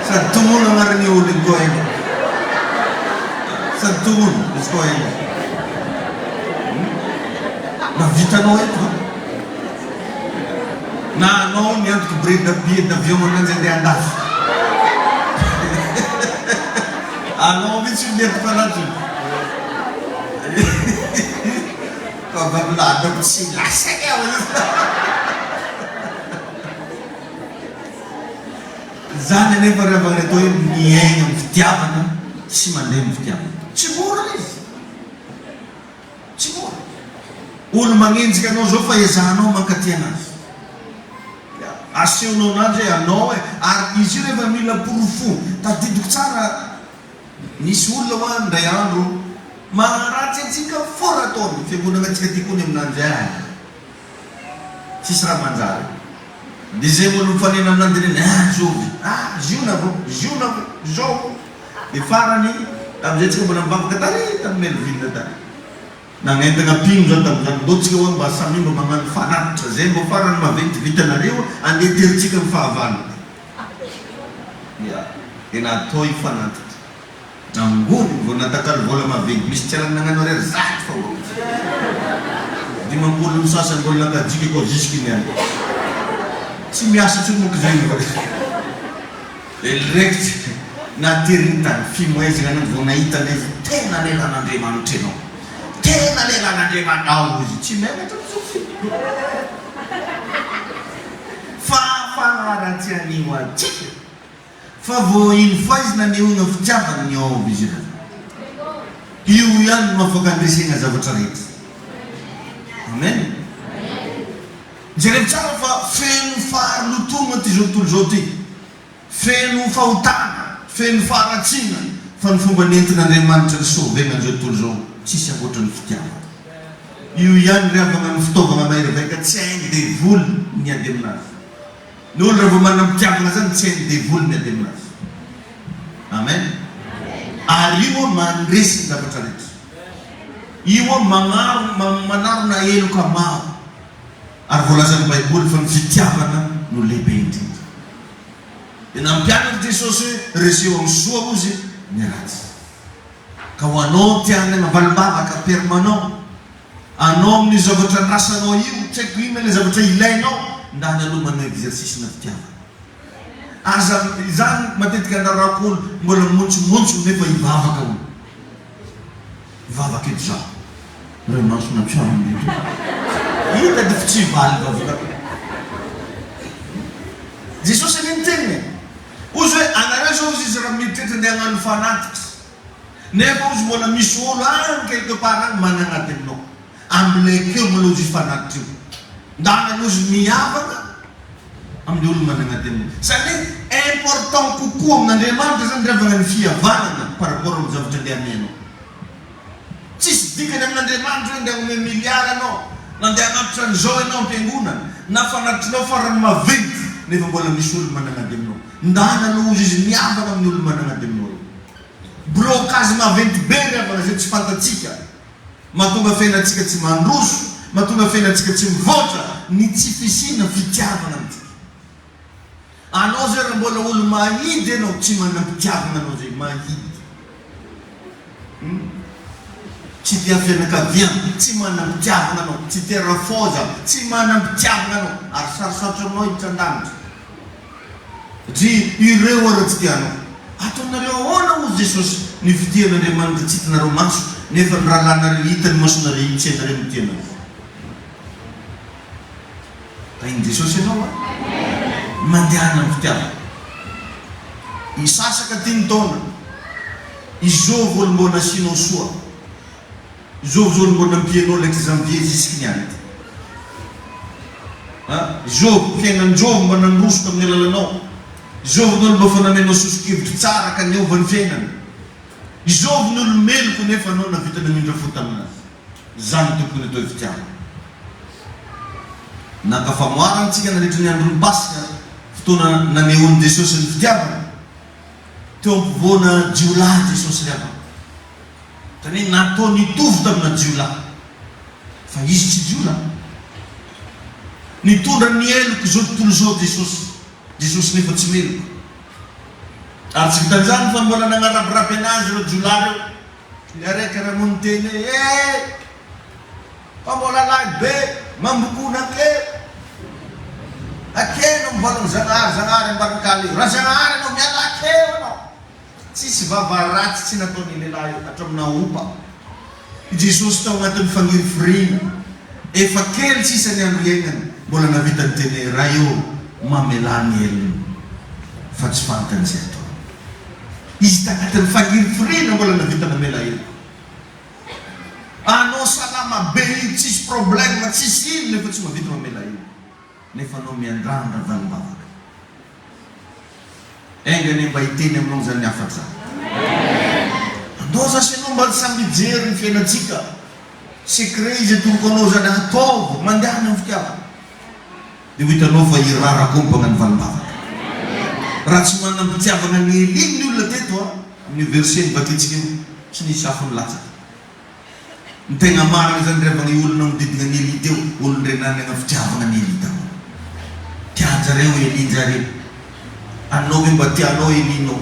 sady tongolo agnarany olo iny koa iny. Sady tongolo izy koa iny. Mba vitanao eto na anao miantoky billet d'avion ananjy andeha andafy. Anao mitsy mientoka anazy ka babiladako tsy lasaka eo zany anefa rehefa atao hoe miaigna amin'ny fitiavana tsy mandeha amin'ny fitiavana. Tsy mora izy. Tsy mora. Olo magnenjika anao zao fa ezahanao mankaty anazy. Asehonao anazy anao ary izy io rehefa mila porofo tadidiko tsara. Nisy olona hoa ndray andro maharatsy antsika fora ataony fiangonana antsika ty kony aminanjy tsisy raha manjary. Dia zay olo mifanena aminanjy reny zovy ziona zao. Dia farany amizay tsika mbola mivavaka tary tamin'ny Melville tary nagnentana pino zao tamin'izany mbo tsika hoe mba samy mba magnano fanatitra zay mbo farany maventy vitanareo andeha teritsika ny fahavalo. Kena toy fanat. Nanggun vo natakal vola maving. Mischalang nangan ore zat fo. Di mampulong sasan ko lang ka jiki ko jiski niyan. Si miasa chun mo kajay ko. Elect na tirintan fi mwezi ngana vo na ita nezi tena lela na de manteno. Tena lela na de manau chi meme to sufi. Fa ratiani wa chiki. Fa vo in faz na ni unga fchapa ni o bijira. Yu yan mafokan risinga za votarit. Amen. Jerem chama fa fen far lutuma ti jotul joti. Fen fautana, fen faratina. Fan fumba nentina de mantel so venga jotul jo. Chisha boton ftiama. Yu yan reva man ftova ma mai reva tseng de vul nya demnas. Nul reva man ftiama na san tseng de vul nya demnas. Amen. Ariwo man res da votarit. Iwa manar na yelo kama arvolasan Bible fan fitiava na no lebenti. E na piano di Jesus resiwa sua usi nerati. Kawano tiane na balbaba ka permano. Anom ni zabota nasa no yu check email ni zabota ileno ndana luma no exercise na fitiava. Azam izan matit ka na rakul mbola munchu ne pa ibava ka. Vava kitja. Remas na chama. Ita de festival va. Jesus se entende. Uze anarajo zizera mitete ndangan fanatics. Never us mola misuola quelque part manangaten no. Amble ke molo zi fanatic. Ndana nos miava amdul manangaten. Sane important kuku na demande zandra vangan fia vana par rapport aux autres derniers. Cis dica nem na demanda ndang me miliara no nande anap tranjoy no penguna na fanat no faran ma 20 ne bola misul mananga demno ndana no uji niaba na nul mananga demno blocage ma 20 bega para gente fantatica matunga fena tika tsimandrus matunga fena tika tsimvota ni tifisina fitiava na mti anozer bola ul mai de no tsimana fitiava na no ze mai Citia fena ka vian, cimana pjavna no, citia rafosa, cimana pjavna no, arsar sacho no itandant. Ji irewara citiano. Ato na leo ona uz Jesus ni fitia na de man cit na romansu, ne fan ralana itan mas na ri cet na mtiana. Tain Jesus no wa. Mandiana pjavna. Isasa ka tintona. Ijovo mbona sino sua. Job mbona pieno l'example jiskinyani. Job kenan Job mbona nrus kam nelalano. Job nul bafana meno suskib tsara kan yo van fenan. Job nul mel ku nefa no na vita na mindra futamna. Zanto ku to ftia. Na ka famwaran tsika na litnya nrubaska ftuna na neun de social ftia. Tom vona jula de social. Tani nato ni tufdam na jula. Fa isti jula. Ni tunda niel ku zot tulzo Jesus. Jesus ni fatsimil. Arsi tanzan fa mbola na ngara brapenaz ro jularo. Yare kara montene pa mbola la be mambuku na ke. Akeno mbola zangar barkali. Razangar no miala ke no. Sisi vavarat sina toni nelayo atom na upa. Jesus tau ngaton fangir free. E fakel sisa ni anriengan bola na vitan tene rayo mamelaniel fatsfantan seto. Ista ngaton fangir free na bola na vitan na melayo. Ano salama be sis problem at sisin le fats ma vitan na melayo. Ne fanomian randa van bavak. Enga nem baitene mnong za nyafatsa. Doza se non balsam di zero fena tsika. Se crazy tu konoza na tov mandana fkiava. Di vita nova irara kumpangan van bavak. Ratsman nam ptiava na ni lindu la tetwa ni versen bakitskim sini safun latsa. Ntenga mara zandre bang yul nam dit ngani lideu ul rena nga ftiava ngani lidau. Tia jare we linjare. Ano bin bati ano inino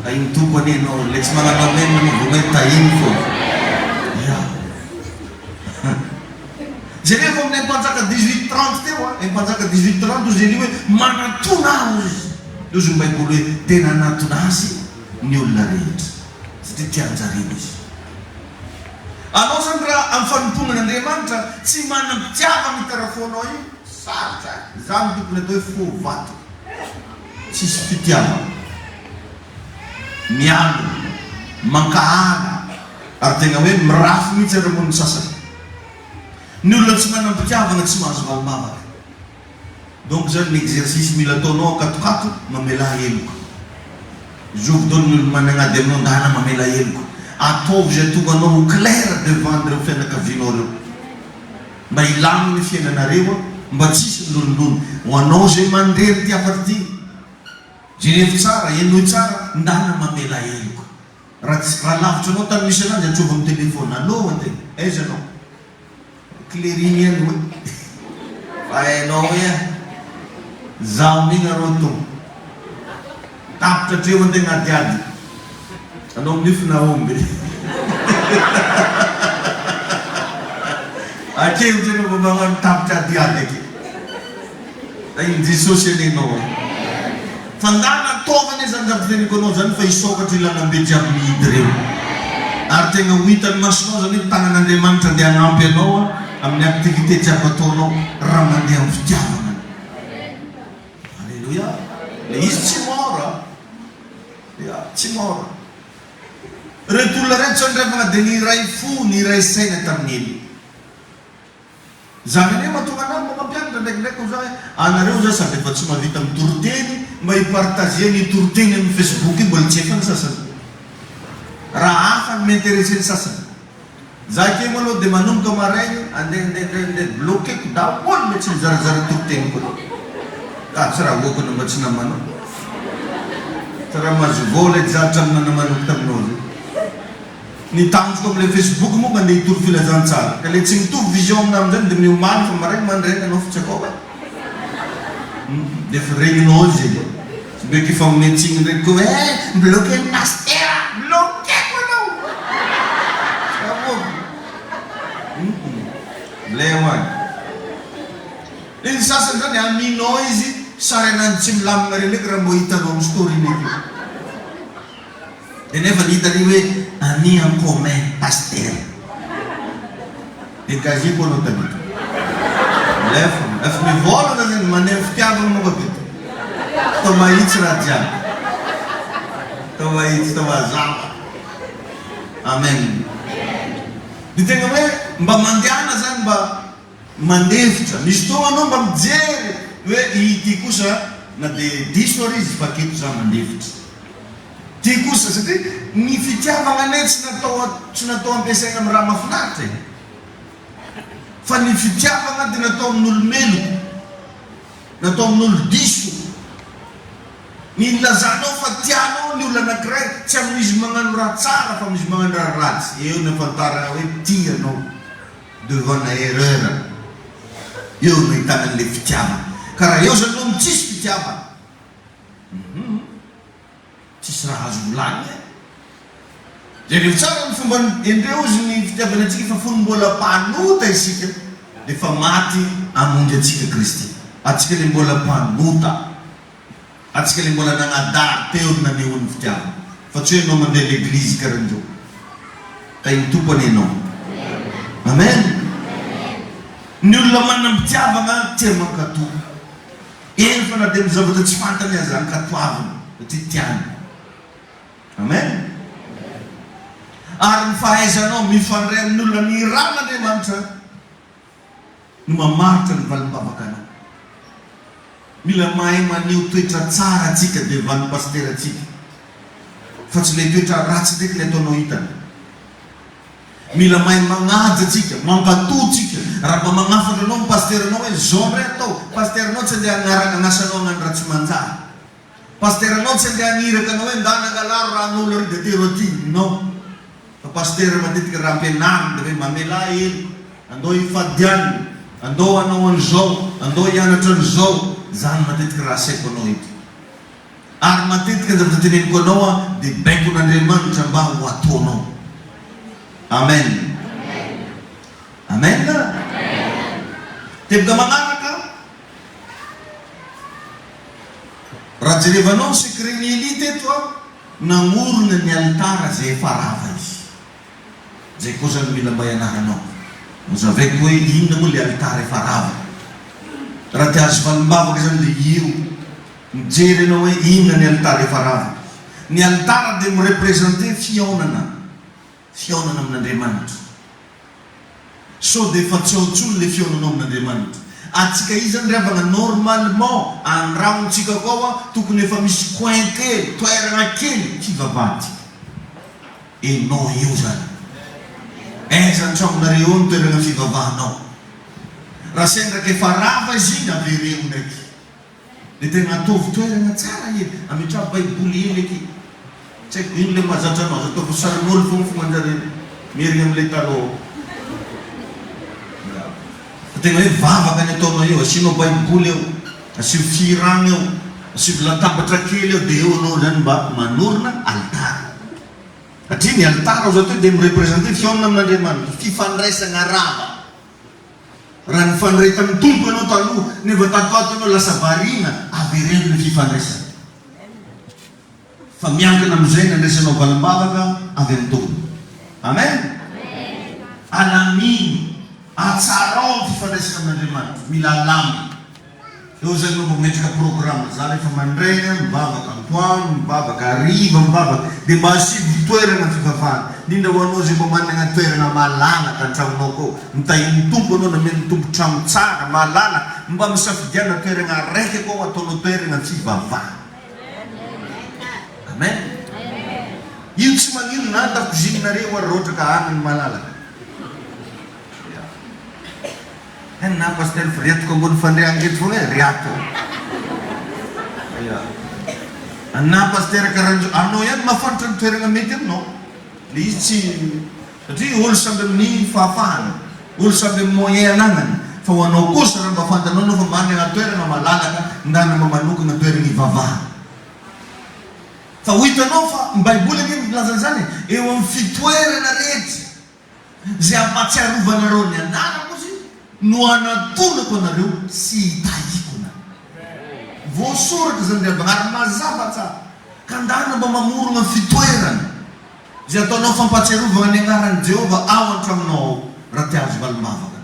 Ayun tupo ni no, let's mga namin na mag-umenta info. Yeah. Jadi ako na pansa ka 18:30 tewa, pansa ka 18:30 jadi mana tunaus. Dus may kulit tinanatunasi niularit. Setiap jarinis. Ano sandra ang fanpungan ng demanta si manang tiyaga mi telefono yi sarja zambi kuna doy fu vat. Si setiap mian mangkaana artinya we meraf mi ceremon sasa. Nulat semanang tiyaga ng semas baba. Donc j'ai l'exercice milatono katu mamelayen ko. Joug don nul mananga demnon dana mamelayen ko. Atov j'ai tout gano clair de vendre fe na kavinoro. Mai lam ni fiena na rewa, mbatsis lundun. Wano j'ai mander ti afarti. Jinev tsara, yenu tsara, ndana mamelayen ko. Ralaf chono tan misela ja chubam telefon allo wate. Ejano. Clearinian we. Ay no ya. Zaumi ngaroto. Tap ta triwan de ngadiad. Anong nif na umbi. Akim jeno babangan tap ta diad ki. Ay di social no. Fandana tova ne zanda pteni kono zan fa isoka tila na bejam ni dre. Arte nga witan masno zan tangan de manta de ngampe no. Amne aktivite japatono ramande ang fjaman. Haleluya. Leis chimora. Ya, chimora. Retulare chondra mga denirai fu ni rai sene tamnili. Zamene matungana mga pianta dek uzay. Anare uzay sa depat suma vitam turteni, may partazieni turteni ng Facebook bolchefan sasan. Raafan menteresin sasan. Zaki malo de manum kamaray and then bloke da one which is zar tukten ko. Kasara wo ko naman sa naman. Tara mas volet zatam na naman uktam no. Ni tams ko le Facebook mo kan di turfila zansa. Kale sing tu vision nam dan de mi man kamaray man re kan of chakoba. De freng no je. Beki fam meeting re ko bloke pastera bloke ko no. Lewan. In sasan kan ya mi noisy sarenan simlam ngarilik ramboita dong story niki. Dene valita diwe ani ang come pastel. Dikaji po no tabi. Lef mi volo na din manef tiago mo kapit. Tomait raja. Tomait tomazama. Amen. Ditengame mbamandiana zan ba mandefta misto ano bamjere we itikusa na de disoris pakit sa mandefta tikusa sete ni fitia manganets na to ampesa ng ramafnate fani fitia mangat na to nulmelu na to nul disu ni lazano fatiano ni ulana kre cham mismangan ratsara fam mismangan rats eu ne fantara we tia no devant la erreur eu me tangan le fitiama kara eu se non tis fitiama tis razulanya jadi usaha fumban endeus ni fitiama na tika fun bola panuta isike de famati amunja tika Kristi atike bola panuta atske bola nang ada teod na niun fitiama faccio il nome dell'eglise caranjo tay tupo ni no amen nulla manam tiava nga tema katu en fana dem zabata tsfanta ne zan katwavu titian amen aran faesa no mi fanre nulla ni rana de mantra numa martan val babakana mila mai maniu tuitra tsara tsika de van pastera tsika faccio le tuitra razzi de le tonoitan mila mai mangaja tsika mangkatu tsika raba mangafa non pastera no e zomre to pastera no se de angara ngasa no ngan ratsmanza pastera no se de anire ka no endana galar ranulor de tiroti no pastera madit ka rampenan de mamelai andoi fadian ando ano zo ando yana tron zo zan madit ka rase konoit Ary matetika ny zavatra teneniko anao dia baikon'Andriamanitra mba ho ataonao. Amen. Amen. Teboka manaraka raha jerevanao sekretny eli teto a namorona ny altara zay efa rava izy. Zay koa zany mila mba ianaranao. Mozaveko hoe inona moa le altara efa rava. Raha ty azo valim-bavaka zany le io mijery anao hoe inona ny altara efa rava. Ny altara dia mirepresente fiaonana amin'Andriamanitra. So dia efa tsy ao intsony le fiaonanao amin'Andriamanitra. Atsika izy zany ravana normalement andramontsika koa a tokony efa misy coin kely, toerana kely fivavahantsika. Enao io zany. Zany tramonareo ny toerana fivavahanao. Raha sendraka efa rava izy iny avereo ndraiky. Le tena atovy toerana tsara iny, ametrao baiboly iny eky. Tsy haiko ino le mahazatra anao, azo ataovy sarin'olo fogna fomanjareny. Merigna amin'ilay taloha. Tena hoe vavaka ny ataonao eo, asianao baiboly eo, asio firana eo, asio latabatra kely eo, dia eo anao zany mba manorina altara. Satria ny altara zao teo dia mirepresente fiaonana amin'Andriamanitra, fifandraisana rava. Raha nifandray tamin'ny tompo ianao taloha, nefa tatoato ianao lasa variana, avereno ny fifandraisana. Fa miankina amin'izay ny andraisanao valim-bavaka avy amin'ny tompo. Amen. Alaminy, atsarao fifandraisana amin'Andriamanitra, mila alamy. Eo zany no metraka programa, za rehefa mandraina, mibavaka antoano, mibavaka hariva, mibavaka, dia mba asivy toerana fivavahana. Indrindra ho anao zay mba manana toerana malalaka an-tramonao koa. Mitahiny tompo anao nameny tompo trano tsara, malalaka, mba misafidiana toerana raiky koa ataonao toerana fivavahana. Amen. Io tsy magnino na an-dakozininareo ary ohatra ka haniny malalaka. Na pasteur firiatoko ambony fandriangeto fogna riato. Na pasteur karanjo anao ihany mafantatra ny toerana mety aminao. Le izy tsy satria olo samby amin'ny fahafahana, olo samby amin'ny moyen anagnany. Fa ho anao kosa raha mba fantanao anao fa manana toerana malalaka ndanama manokana toerana ivavahana. Fa ho hitanao fa ny baiboly anie milaza zany eo amin'ny fitoerana rehetra zay ampatsiarovanareo ny anarako no anatonako anareo sy hitahikona. Voasoratra zany riavana ary mazava tsara ka ndana mba mamorona fitoerana zay ataonao fampatsiarovana ny anaran'i Jehova ao an-tramonao raha tia azo valim-bavaka.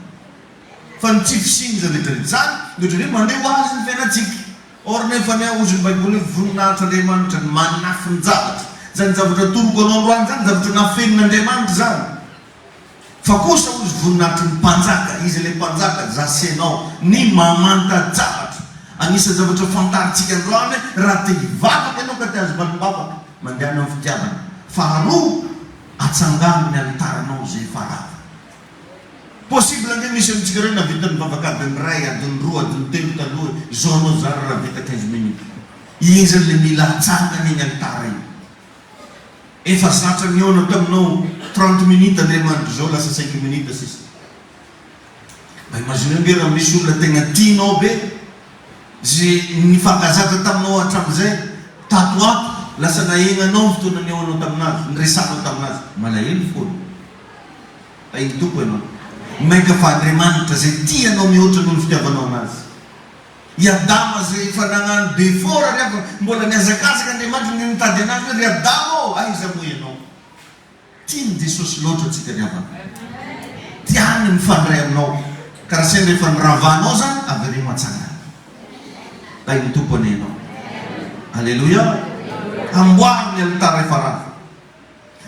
Fa ny tsy fisiny zany rehetra zany ohatra hoe mandeha ho azy ny fiainatsika. Or nefa ny aozy ny baiboly hoe voninahitran'Andriamanitra ny manafy ny zavatra. Zany zavatra toroko anao androany zany zavatra nafenin'Andriamanitra zany. Fa kosa ozy voninahitry ny mpanjaka, izy ilay mpanjaka zasenao ny mamanta-javatra. Anisa zavatra fantaritsika androany raha te hivavaka ianao ka te azo valim-bavaka mandehana amin'ny fitiavana. Faharoa, atsangano ny altaranao zay efa rava. Possible ange misy amintsika reo navita ny vavaka adiny ray, adiny roa, adiny telo taloha, zao anao zany raha vita 15 minutes. Igny zany le mila atsangana iny altara iny. Efa zatra ny eo taminao 30 minutes Andriamanitra zao lasa 5 minutes sisa. Mba imagine nge raha misy olona tegna tianao be zay nifankazatra taminao hatramin'izay tatoato lasa nahegnanao fotoana ny eo anao taminazy, niresanao taminazy, malahelo foana. Iny tompo ianao. Maika fa Andriamanitra zay tianao mihoatra noho ny fitiavanao anazy. I Adama zay efa nagnano défaut raha rehefa mbola niazakazaka Andriamanitra ny nitady anazy hoe ry Adama aiza moa ianao. Tiany Jesosy loatra atsika riavana. Tiany mifandray aminao. Ka raha sendra efa niravanao zany avy reo matsangana. Ka iny tompo any ianao. Alleluia. Amboary ny altara efa rava.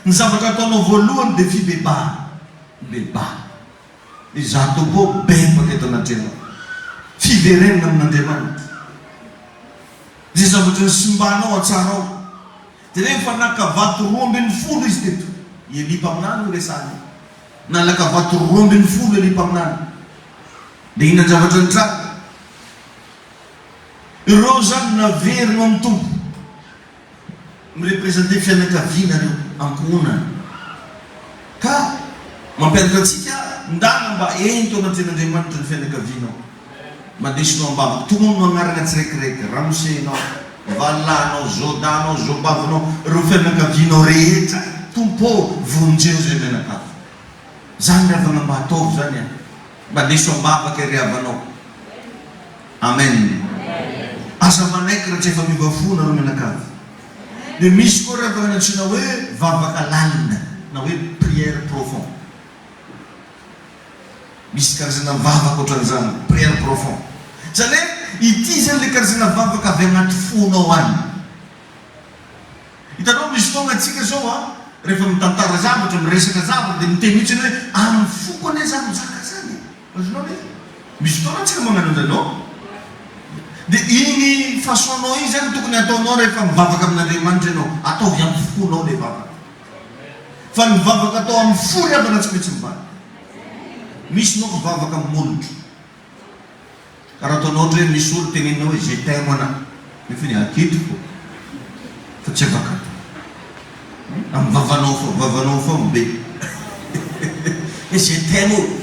Ny zavatra ataonao voalohany dia fibebahana. Bebahana. Izato koa bebaka eto anatrehana. Fiverenana amin'Andriamanitra. Zay zavatra ny simbanao atsarao. Dia rehefa nakavato 20 izy teto, ielipa aminany resany. Na nakavato 20 elipa aminany. Dia ina zavatra ny traka. Ireo zany naverina amin'ny tompo. Mirepresente fianakaviana reo, ankohonana. Ka mampianatra antsika ndana mba ento anatin'Andriamanitra ny fianakavianao. Mandesinao ambavaka, tomono anarana tsiraikiraiky, ramosenao, Valano, Zodano, Zobavano, Rufenakavino rehetra, tompo vonjeo zay menakavy. Zany ravana mba ataovy zany a. Mba diso ambavaka ery avanao. Amen. Asa manaiky raha tsy efa mivafona ro menakavy. De misy koa ravana antsina hoe vavaka lalina, na hoe prière profond. Misy karazana vavaka ohatran'izany, prière profond. Zany hoe ity zany le karazana vavaka avy agnaty fonao any. Hitanao misy fotoana antsika zao a, rehefa mitantara zavatra, miresaka zavatra, de miteny mihitsy hoe amin'ny foko ane za mizaka zany. Azonao le? Misy fotoana antsika magnano anao. De igny façonnao igny zany tokony ataonao rehefa mivavaka amin'Andriamanitra ianao, ataovy amin'ny fonao le vavaka. Fa ny vavaka atao amin'ny fo ravana tsy maintsy mivavaka. Misy nao vavaka molotro. Karaha ataonao ohatra hoe misy olo teneninao hoe je t'aime ana. Nefa ny aketiko fa tsy afaka. Amin'ny vavanao fa be. E je t'aime olo.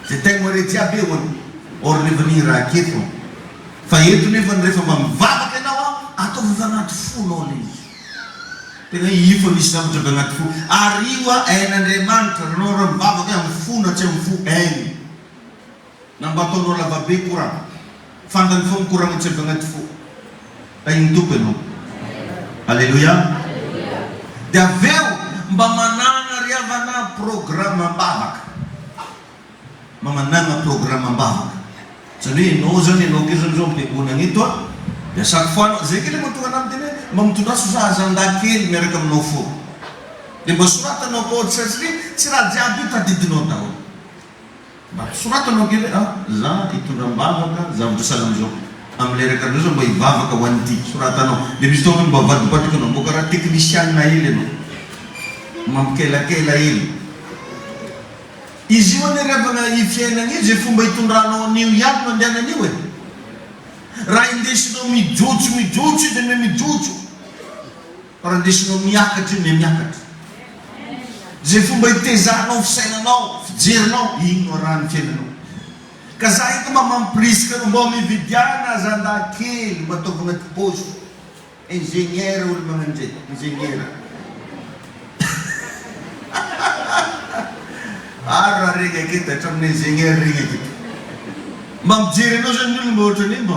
Je t'aime re jiaby eo olo. Or nefa ny raha aketiko. Fa eto nefa rehefa mamivavaka ianao a, ataovy agnaty fonao le izy. Tena ifa misy zavatra avy agnaty fo. Ary io a ain'Andriamanitra, ranao raha mivavaka amin'ny fo na tsy amin'ny fo ainy. Na mba ataonao lavabe koragna. Fantany foana koragna tsy avy agnaty fo. Ainy tompo ianao. Alléluia. De aveo mba manana ry avana programme ambavaka. Mba manana programme ambavaka. Zany hoe ianao zany ianao ke zany zao ampiangonana eto a. De chaque fois zay kely mahatonga anazy teny hoe mba mitondraso zazan-dahy miaraka aminao fo. De mba soratanao koa satria tsy raha jiaby io tadidinao daholo. Mba soratanao kely za hitondram-bavaka zavatra sahala am'izao. Am'le raka zao mba hivavaka ho an'ity soratanao. De misy fotoana mba vadibadika anao, mbo karaha teknisianina hely anao. Mampikelakela hely. Izy io ane ravana ifiainana io, zay fomba hitondranao an'io ihany no andehanan'io e. Raha indesinao mijotso de mijotso. Raha indesinao miakatra io miakatra. Zay fomba hitezanao fisainanao, fijerinao, igny no raha ny fiainanao. Ka za eto mba mampirisika anao, mba mividiana zan-dahy kely mba ataovy agnaty pôsy. Ingénieur olo magnano zay, ingénieur. Raha regny aketo hatramin'ny ingénieur regny aketo. Mba mijery anao zany olo mba ohatrany mba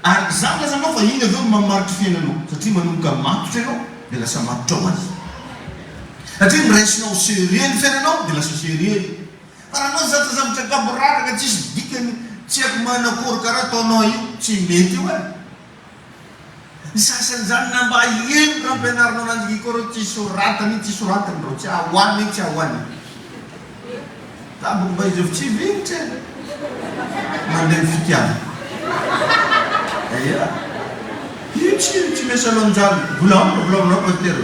ary za lazanao fa igny aveo mamaritry fiainanao satria manomboka matotra ianao de lasa matotra ho azy. Satria miraisinao sérieux ny fiainanao de lasa sérieux. Fa raha anao zatra zavatra gaboraraka tsisy dikany tsy haiko manakory karaha ataonao io tsy mety io e. Ny sasany zany na mba ino raha ampianarinao anazy gikoro tsy soratany ro tsy ahoany tsy ahoany. Taboko mba izy efa tsy vinitra e. Mandeha ny fitiavana. Ia. Io tsy misy alonjany. Volaminao pasteur.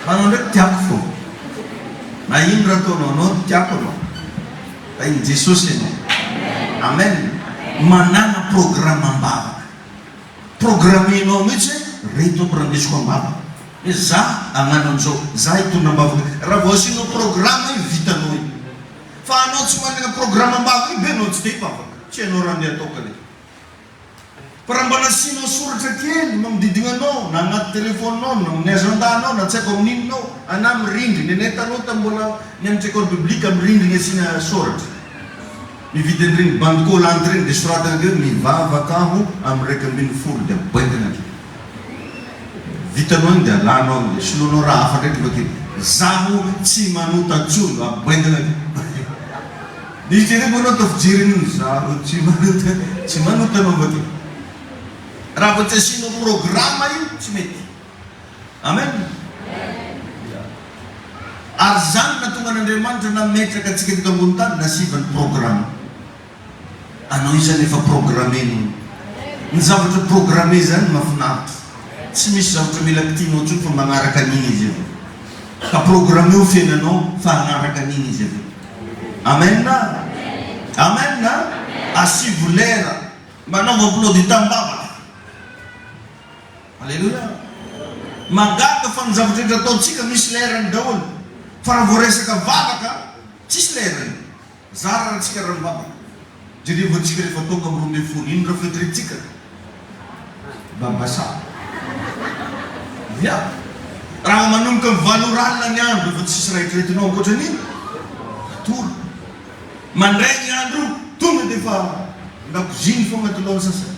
Manao ndraiky tiako fo. Na ino raha ataonao anao tiako anao. Fa iny Jesosy ianao. Amen. Manana programme ambavaka. Programmenao mihitsy reto aby raha ndesiko ambavaka. Za agnano an'izao, za hitondra ambavaka. Raha vao asianao programme io vitanao io. Fa anao tsy manana programme ambavaka io be anao tsy te hivavaka. Tsy hainao raha andeha atao kale. Fa raha mba nasianao soratra kely mamididina anao, na agnaty telefoninao, na amin'ny agendanao, na tsy haiko amin'inonao, ana mirindriny. Nenay taloha tambola ny amin'ny école biblique mirindriny asiana soratra. Mividy an'ireny bandikolanty reny de soratana keo mivavaka aho amin'ny 2.1 de boentina kely. Vitanao igny de alanao igny de soloanao raha hafa ndraiky bakely. Zaho tsy manota tsolo aboentina kely. De izy teny anao tafijeriny zaho tsy manota anao bakely. Raha vao tsy asianao programme io tsy mety. Amen. Ary zany natonga an'Andriamanitra nametraka antsika teto ambony tany nasivany programme. Anao io zany efa programmenao. Ny zavatra programme zany mahafinaritra. Tsy misy zavatra mila kitianao tsony fa magnaraka an'igny izy avy. Ka programme io fiainanao fa agnaraka an'igny izy avy. Amen na? Amen na? Asivo lera. Manao upload hitambavaka. Alléluia. Magaka fa ny zavatra rehetra ataontsika misy lerany daholo. Fa raha vao resaka vavaka, tsisy lerany. Zara raha tsika raha mivavaka. Jereo antsika rehefa tonga amin'ny 12, ino raha fetritsika? babasa. Ya, raha manomboka mivaloralina ny andro efa tsisy raitretinao ankoatran'iny. Atory. Mandray ny andro tonga dia efa lakoziny foana ato alohan'ny sasany.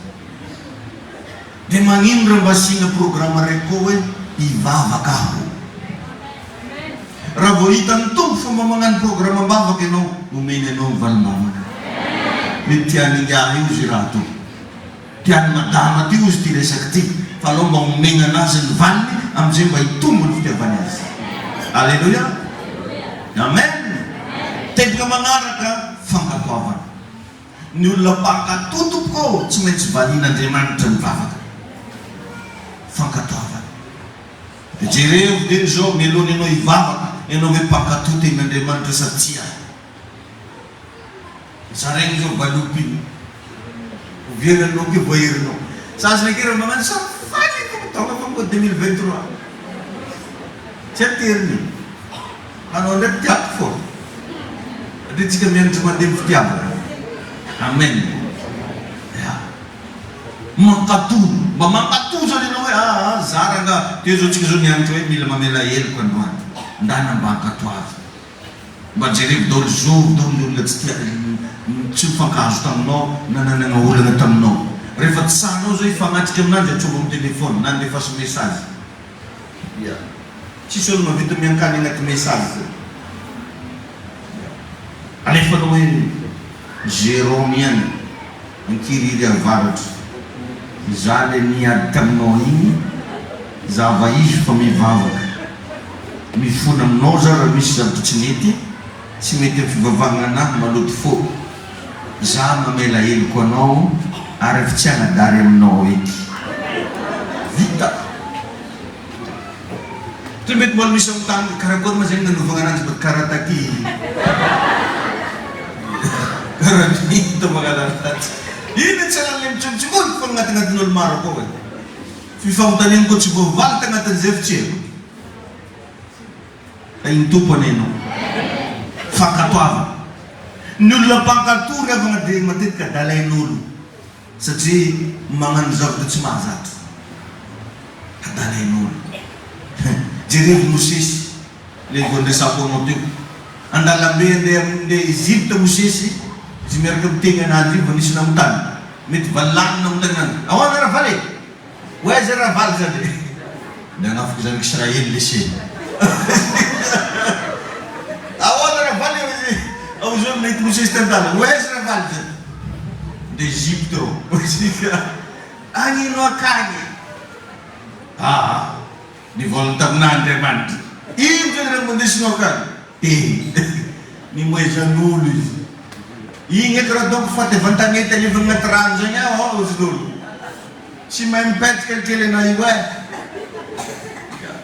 Dia magnino raha mba asiana programme raiky koa hoe hivavaka aho. Raha vao hitan'ny tompo fa mba magnano programme mbavaka ianao, omeny anao mivalomamana. Mety tian'iny ahy io izy raha to. Tian'ny madama ty izy ty resaky ty. Fa alao mba omena anazy ny valiny amin'izay mba hitombo ny fitiavany azy. Alleluia. Amen. Tebika magnaraka fankatoavana. Ny olona mpankatotoko tsy maintsy valian'Andriamanitra mivavaka. Fankatoavana. Dia jereo dia zao mialohan'ny ianao hivavaka, ianao hoe mpankatoto en'Andriamanitra satria saregny zao valopiny oviananao ke voaherinao sasany kera magnano sa faly taona fa mko 2023 tsy ateriny anao ndraiky tiako fô satria tsika mianatra mandeha fitiavana. Amen. Mankatoto mba mankatoto zany ianao hoe zara nga teo zao tsika zao nianatra hoe mila mamela heloko androany ndana mba hankatoavy mba jerevy daoly zovy daoly olona tsy tia tsy mifankazo taminao na nanana olana taminao. Rehefa tsy sanao zao ifagnatrika aminanjy atsova amin'ny telefôny na ndefaso message. Tsisy olo mavita miankany agnaty message zay. Alefanao hoe Jérôme ihany ankiriry avaratry za le niady taminao igny zava izy fa mivavaka mifona aminao za raha misy zavatra tsy mety amin'ny fivavahana anahy maloto fô za mamela heloko anao ary efa tsy hanadary aminao eky vita. Tsy mety mbola misy amin'ny tany karakory ma zay nanovagna anazy ba karataky karatita mangalanazy iny tsy ananle mitsontsikoly fa agnatin'olo maro koa fifamotaniny koa tsy voavaly tagnatin'izay fitsero iny tompony ianao fankatoava. Ny olona mpankatory avana dia matetika dalain'olo satria magnano zavatra tsy mahazatra dalain'olo. Jerevy Mosesy le vao andresako anao teo andalambe andeha Egypte Mosesy izy miaraka miteny anazy io va nisy namotany mety valany namotaninazy ahoana raha valy oaiza raha valy zany da anafiky zany Israely le seny ahoana raha valy ao zao nahita Mosesy tantana oaiza raha valy zany d'Egypte rô agny ino akagny nivolony tamin'Andriamanitra ino zany raha mandesinao akagny nimoezan'olo izy igny eky raha donko fatevantagety alivana agnaty rano zany ao izy lolo tsy mahay mipetraka kely anao io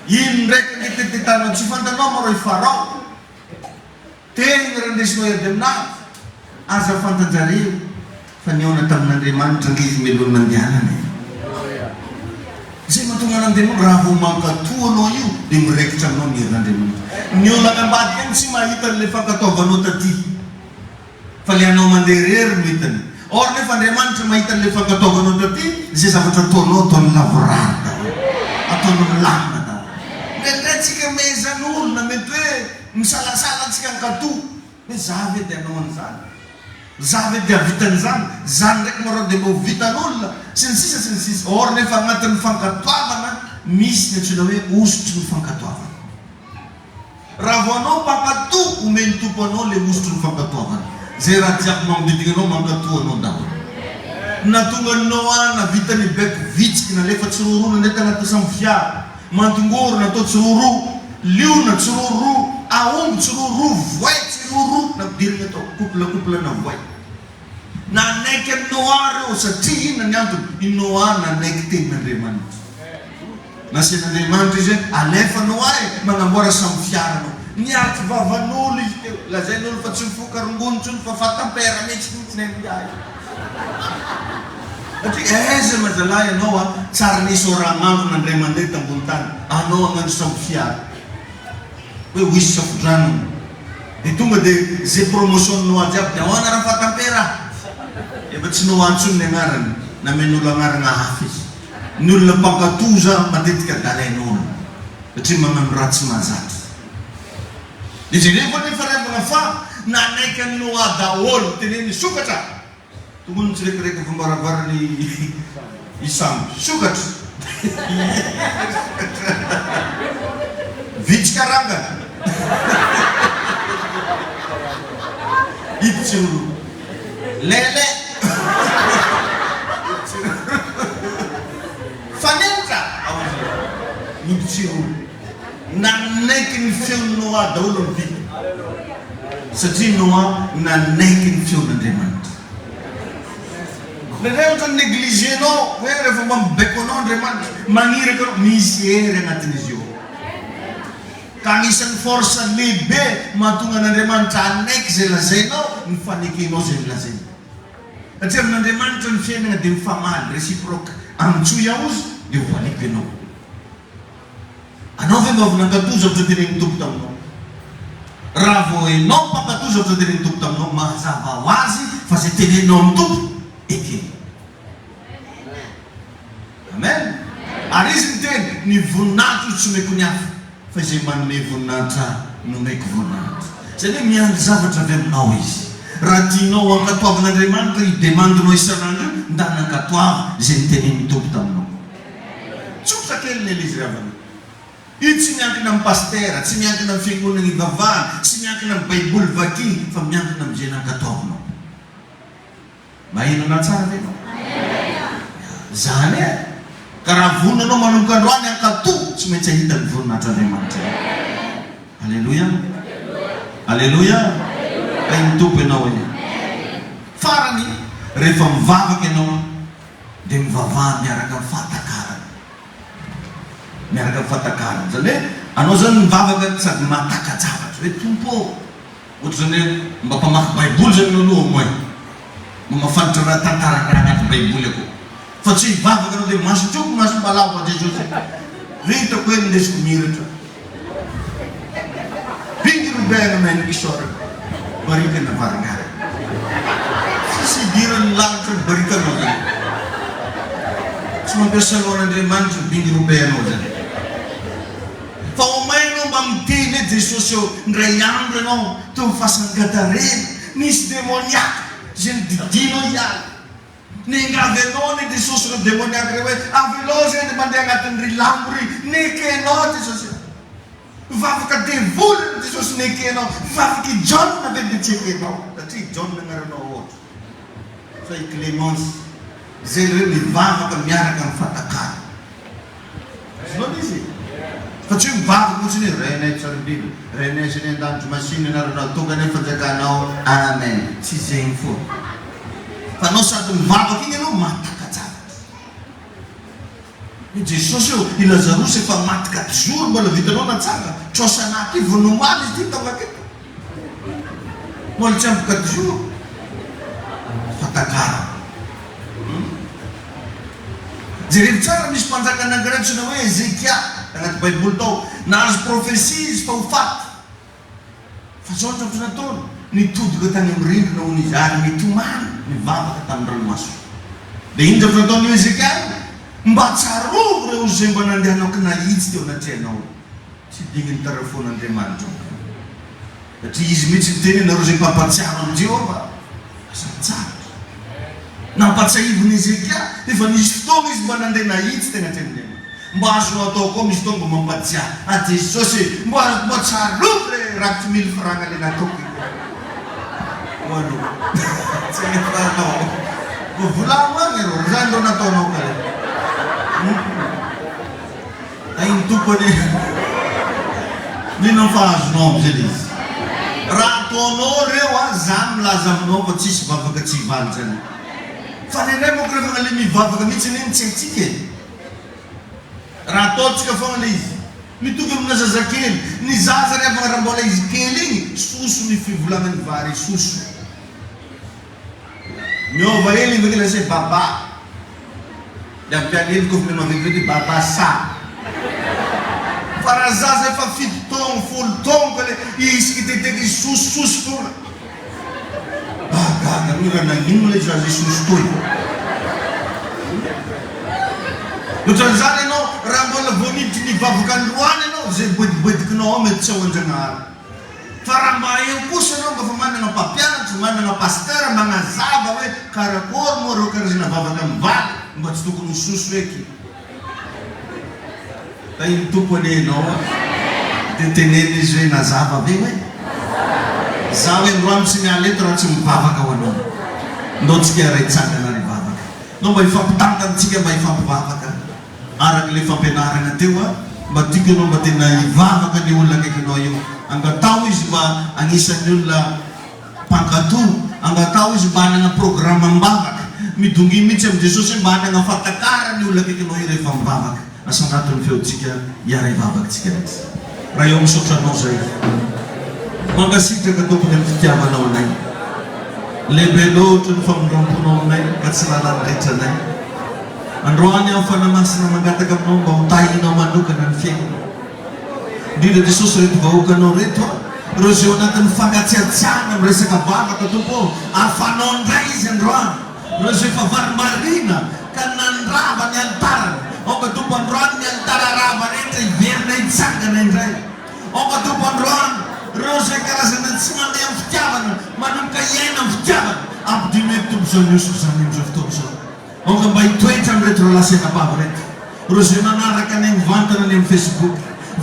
ino ndraiky ngetetetanao tsy fantanao maro Farao teny raha ndesinao edy aminazy aza fantanjareo fa niona tamin'Andriamanitra ngizy melohan'ny mandianana zay mahatonga an'Andriamanitra raha vao mankatoa anao io dia miraikitra aminao ny herin'Andriamanitra. Ny olona ambadika any tsy mahita le fankatoavanao taty fa le anao mandeha rery no hitany. Or nefa Andriamanitra mahita le fankatoavanao taty zay zavatra ataonao ataony lavorarina ataony milamina da ndraindray tsika mehezan'olona mety hoe misalasala tsika ankatoa hoe za ve dia anao an'izany za ve dia vitan'izany zany ndraiky marao dia mbo vitan'olona sy ny sisa. Or nefa agnatin'ny fankatoavana misy ny antsoina hoe osotry ny fankatoavana. Raha vao anao mpankatoa omeny tompo anao le osotry ny fankatoavana zay raha jiaby magnodidina anao mankatoa anao daholo. Natonga Noa navitany beko vitsiky nalefa tsirorona ndraiky anaty sambo fiara mantongoro natao tsiroro liona tsiroro aomby tsiroro voay tsiroro napidirina atao couple na voay nanaiky amin'ny Noa reo satria inona ny antony i Noa nanaiky tenin'Andriamanitra nasen'Andriamanitra izy hoe alefa Noa magnamboara sambo fiara anao niaty vavan'olo izy teo lazain'olo fa tsy mifoka rongonitsolo fa fatampera mihitsy nemiahy satria aiza mazalahy anao tsara nisy oragnandro n'Andriamanitra tambony tany anao agnano sambo fiara hoe wisy safodrano dia tonga dia zay promotion Noa jiaby dia ahoana raha fatampera efa tsy Noa antsony ny agnarany namen'olo agnarana hafa izy Ny olona mpankatoza matetika dalain'olona satria magnano ratsy mahazatra. Izy rehefa nefa revana fa nanaiky ny Noa daholo teneny sokatra. Tongony tsy rekireky fambaravary isambo sokatra. Vitsika rangana. Itsuru lele fanentra itsuru nanaiky ny feon'ny Noa daholo ny biby satria Noa nanaiky ny feon'Andriamanitra. Rehefa negligenao hoe rehefa mamibeko anao Andriamanitra maniraka anao, misy hery agnatin'izy io. Ka anisan'ny force lehibe mahatonga an'Andriamanitra anaiky zay lazainao ny fanekenao zay lazainy. Satria amin'Andriamanitra ny fiainana dia mifamaly réciproque. Antsoa iaho izy dia ho valiko ianao. Anao ve mba vonankatoza ohatry tenen'ny Tompo taminao? Raha vao ianao mpankatoza ohatry tenen'ny Tompo taminao, mazava ho azy fa zay tenenao amin'ny Tompo ekeny. Amen. Ary izy miteny ny voninahitra tsy omeko ny hafa fa izay manome voninahitra nomeko voninahitra. Zany hoe miandry zavatra avy aminao izy. Raha tianao ankatoavan'Andriamanitra idemandinao isan'andro nda nankatoava izay nitenen'ny Tompo taminao. Tsotra kely ny izy ravana. Io tsy miankina amin'ny pastera, tsy miankina amin'ny fiangonana ivavahana, tsy miankina amin'ny baiboly vaky, fa miankina amin'izay nankatoavanao. Maheno na tsara ve anao? Zany e. Ka raha vonanao manomboka androany ankato, tsy maintsy ahita ny voninahitran'Andriamanitra. Alleluia. Alleluia. Ka ny Tompo ianao eny. Farany rehefa mivavaka ianao dia mivavaha miaraka amin'ny fahatakarana. Miaraka amin'ny fahatakarana. Zany hoe anao zany mivavaka sady mahatakajavatra. Hoe Tompo, ohatra zany hoe mba mpamaky baiboly zany aloha moa. Mamafantatra raha tantaraka raha agnaty baiboly ako. Fa tsy hivavaka anao dia masotroko maso mbalavo a Jesosy. Hitako hoe ndesiko miratra. Bingy rubena na ny kisora. Barika na varangara. Sisi diran'ny lanitra barika anao zany. Tsy mampiasa lohan'Andriamanitra bingy rubena zany. Fa omainao mba miteny Jesosy eo ndray andro ianao teo fasangadarena nisy demoniaka zay nididinao ihany. Ningavenao ny Jesosy reo demoniaka reo hoe avelao zay dia mandeha agnatin'ny rilambo ry nekenao Jesosy. Vavaka devoly Jesosy nekenao. Vavaka i John na dia tsy ekenao satria John nagnaranao ohatra. Fa i Clémence zay reo mivavaka miaraka amin'ny fatakana. Sinao izy fa tsy mivavaka ohatrany hoe renay tsara biby renay sy ny an-danitro masiny anaranao tonga nefa fanjakanao amen. Tsy zegny fo. Fa anao sady mivavaka iny anao mahatakajavatra. Jesosy eo i Lazarosy efa maty 4 jours mbola vitanao natsanga. Trosanaky vonomaly izy ty tavaketo. Mbola tsy ampy 4 jours. Fatakara. Jerevy tsara misy mpanjaka anankiray antsoina hoe Ezekia agnaty baiboly tao. Nahazo profesia izy tao faty. Fa tsy ohatra ohatry nataony nitodika tany amin'ny rindrina hoy izy ary mitomany mivavaka tamin'ny ranomaso. Dia iny zavatra nataony Ezekia mba tsarovo reo zay mba nandehanao kinahitsy teo anatrianao. Tsy digny ny tarafon'Andriamanitra. Satria izy mihitsy miteny nareo zay mpampatsiaro amin'ny Jehovah. Asa tsara. Nampatsahivon'i Ezekia efa nisy fotoana izy mba nandeha nahitsy tena tenenena. Mba azonao atao koa misy fotoana mba mampatsiaro. A Jesosy mba tsarovo re rakitry 1000 franga le nataoko. Wano. Tsy fanao. Volamo agny ro, zany ro nataonao ka le. Ay ny tompony ninao fa azonao am'zay izy. Raha ataonao reo zany milaza aminao fa tsisy vavaka tsy hivaly zany. Fa nenay moa rehefa le mivavaka mihitsy iny tsy haitsika e. Raha ataontsika foana le izy. Mitovy amina zazakely. Ny zaza rehefa raha mbola izy kely igny soso ny fivolagnany vary soso. Miova hely izy kila say baba. Dia ampianely kofa minao vivity baba sa. Fa raha zaza efa 7 taogno 10 taogno ka le izy kiteteky sosososo foana. Gaga, raha nagnino le zaza soso toy. Ohatran'izany ianao raha mbola voaniditry ny vavaka androany ianao zay boidibodikinao mety tsy ao an-Jagnahary. Fa raha mba eo kosa ianao mba fa manana mpampianatra, manana pasteur magnazava hoe karakory moa reo karazana vavaka mivaly mba tsy tokony hososo eky. Fa iny tompo alehanao dia teneny izy hoe nazava ve hoe za hoe androany tsy mialeto raha tsy mivavaka ho anao. Ndao tsika ray tsangana ry vavaka. Ndao mba hifampitantanatsika mba hifampivavaka arak'ilay fampianarana teo mba tiako ianao mba tena hivavaka ny olona akaikinao io. Angatao izy mba anisan'ny olona mpankatò, angatao izy mba hanana programma mivavaka, midongy mihitsy amin'i Jesosy mba hanana fatakara ny olona akaikinao io rehefa mivavaka. Asangato'ny feontsika hiara hivavakatsika rehetra. Raha eo misotranao zay mangasitraka tompony amin'ny fitiavanao anay. Lehibe loatra ny famondramponao aminay ka tsy lalany retranay. Androany aho fanamasina mangataka aminao mba hotahinao manokana ny fiainana. Indrindra Jesosy reto vahoakanao reto reo zay ao anatin'ny fangatsiatsiana amin'ny resaka vavaka tompo afanao indray izy androany. Reo zay efa varimarina ka nandrava ny altarany. Oka tompo androany ny altara rava rehetra iverina hitsangana indray. Oka tompo androany reo zay karazana tsy mandeha amin'ny fitiavana manomboka iaina amin'ny fitiavana ampidimety tompo zao Jesosy zany amin'izao fotoana zao. Oka mba hitoetra amin'reto reo lasenabavy reto. Reo zay manaraka ny mivantana ny amin'ny Facebook.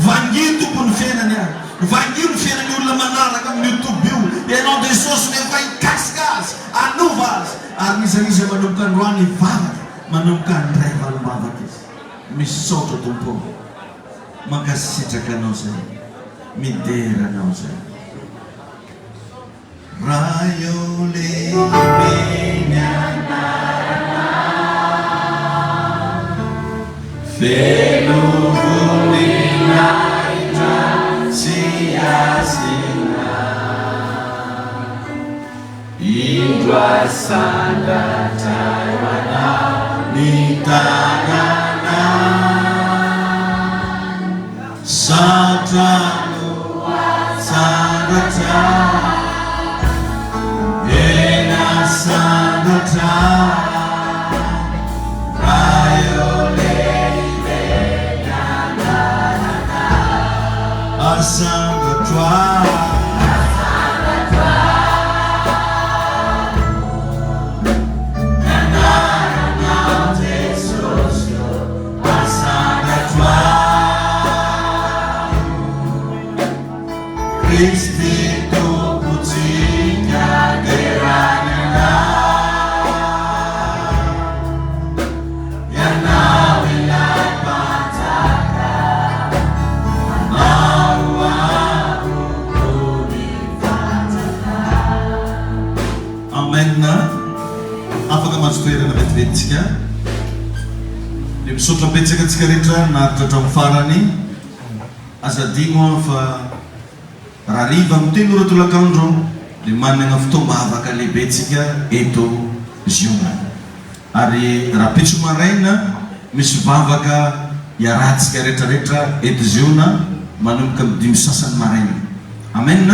Vangio tompo ny fiainany any. Vangio ny fiainany olona manaraka amin'ny YouTube io. Ianao Jesosy nefa hikasika azy, anova azy. Ary nizaniza manomboka androany hivavaka, manomboka andray valom-bavaka izy. Misaotra tompo, mankasitraka anao zay, midera anao zay. Raha eo lehibe ny anarana, feno voninahitra sy asina, indro asangatra ny tanana, satrano sangatra ena sangatra. Rayo lehibe ny anarana, asangatra Kristi tuputika derana yanawila pataka nawaku kunipataka. Amen. Afaka mazotoerana vetivetsika dia misaotra betsaka antsika rehetra naritra hatramin'ny farany. Azadino fa raha riva miteny ora tolakandro dia manana fotoamba havaka lehibetsika eto Ziona. Ary raha pitso maraina misy vavaka hiarahantsika rehetrarehetra eto Ziona manomboka amin'ny 5 sasany maraina. Amen.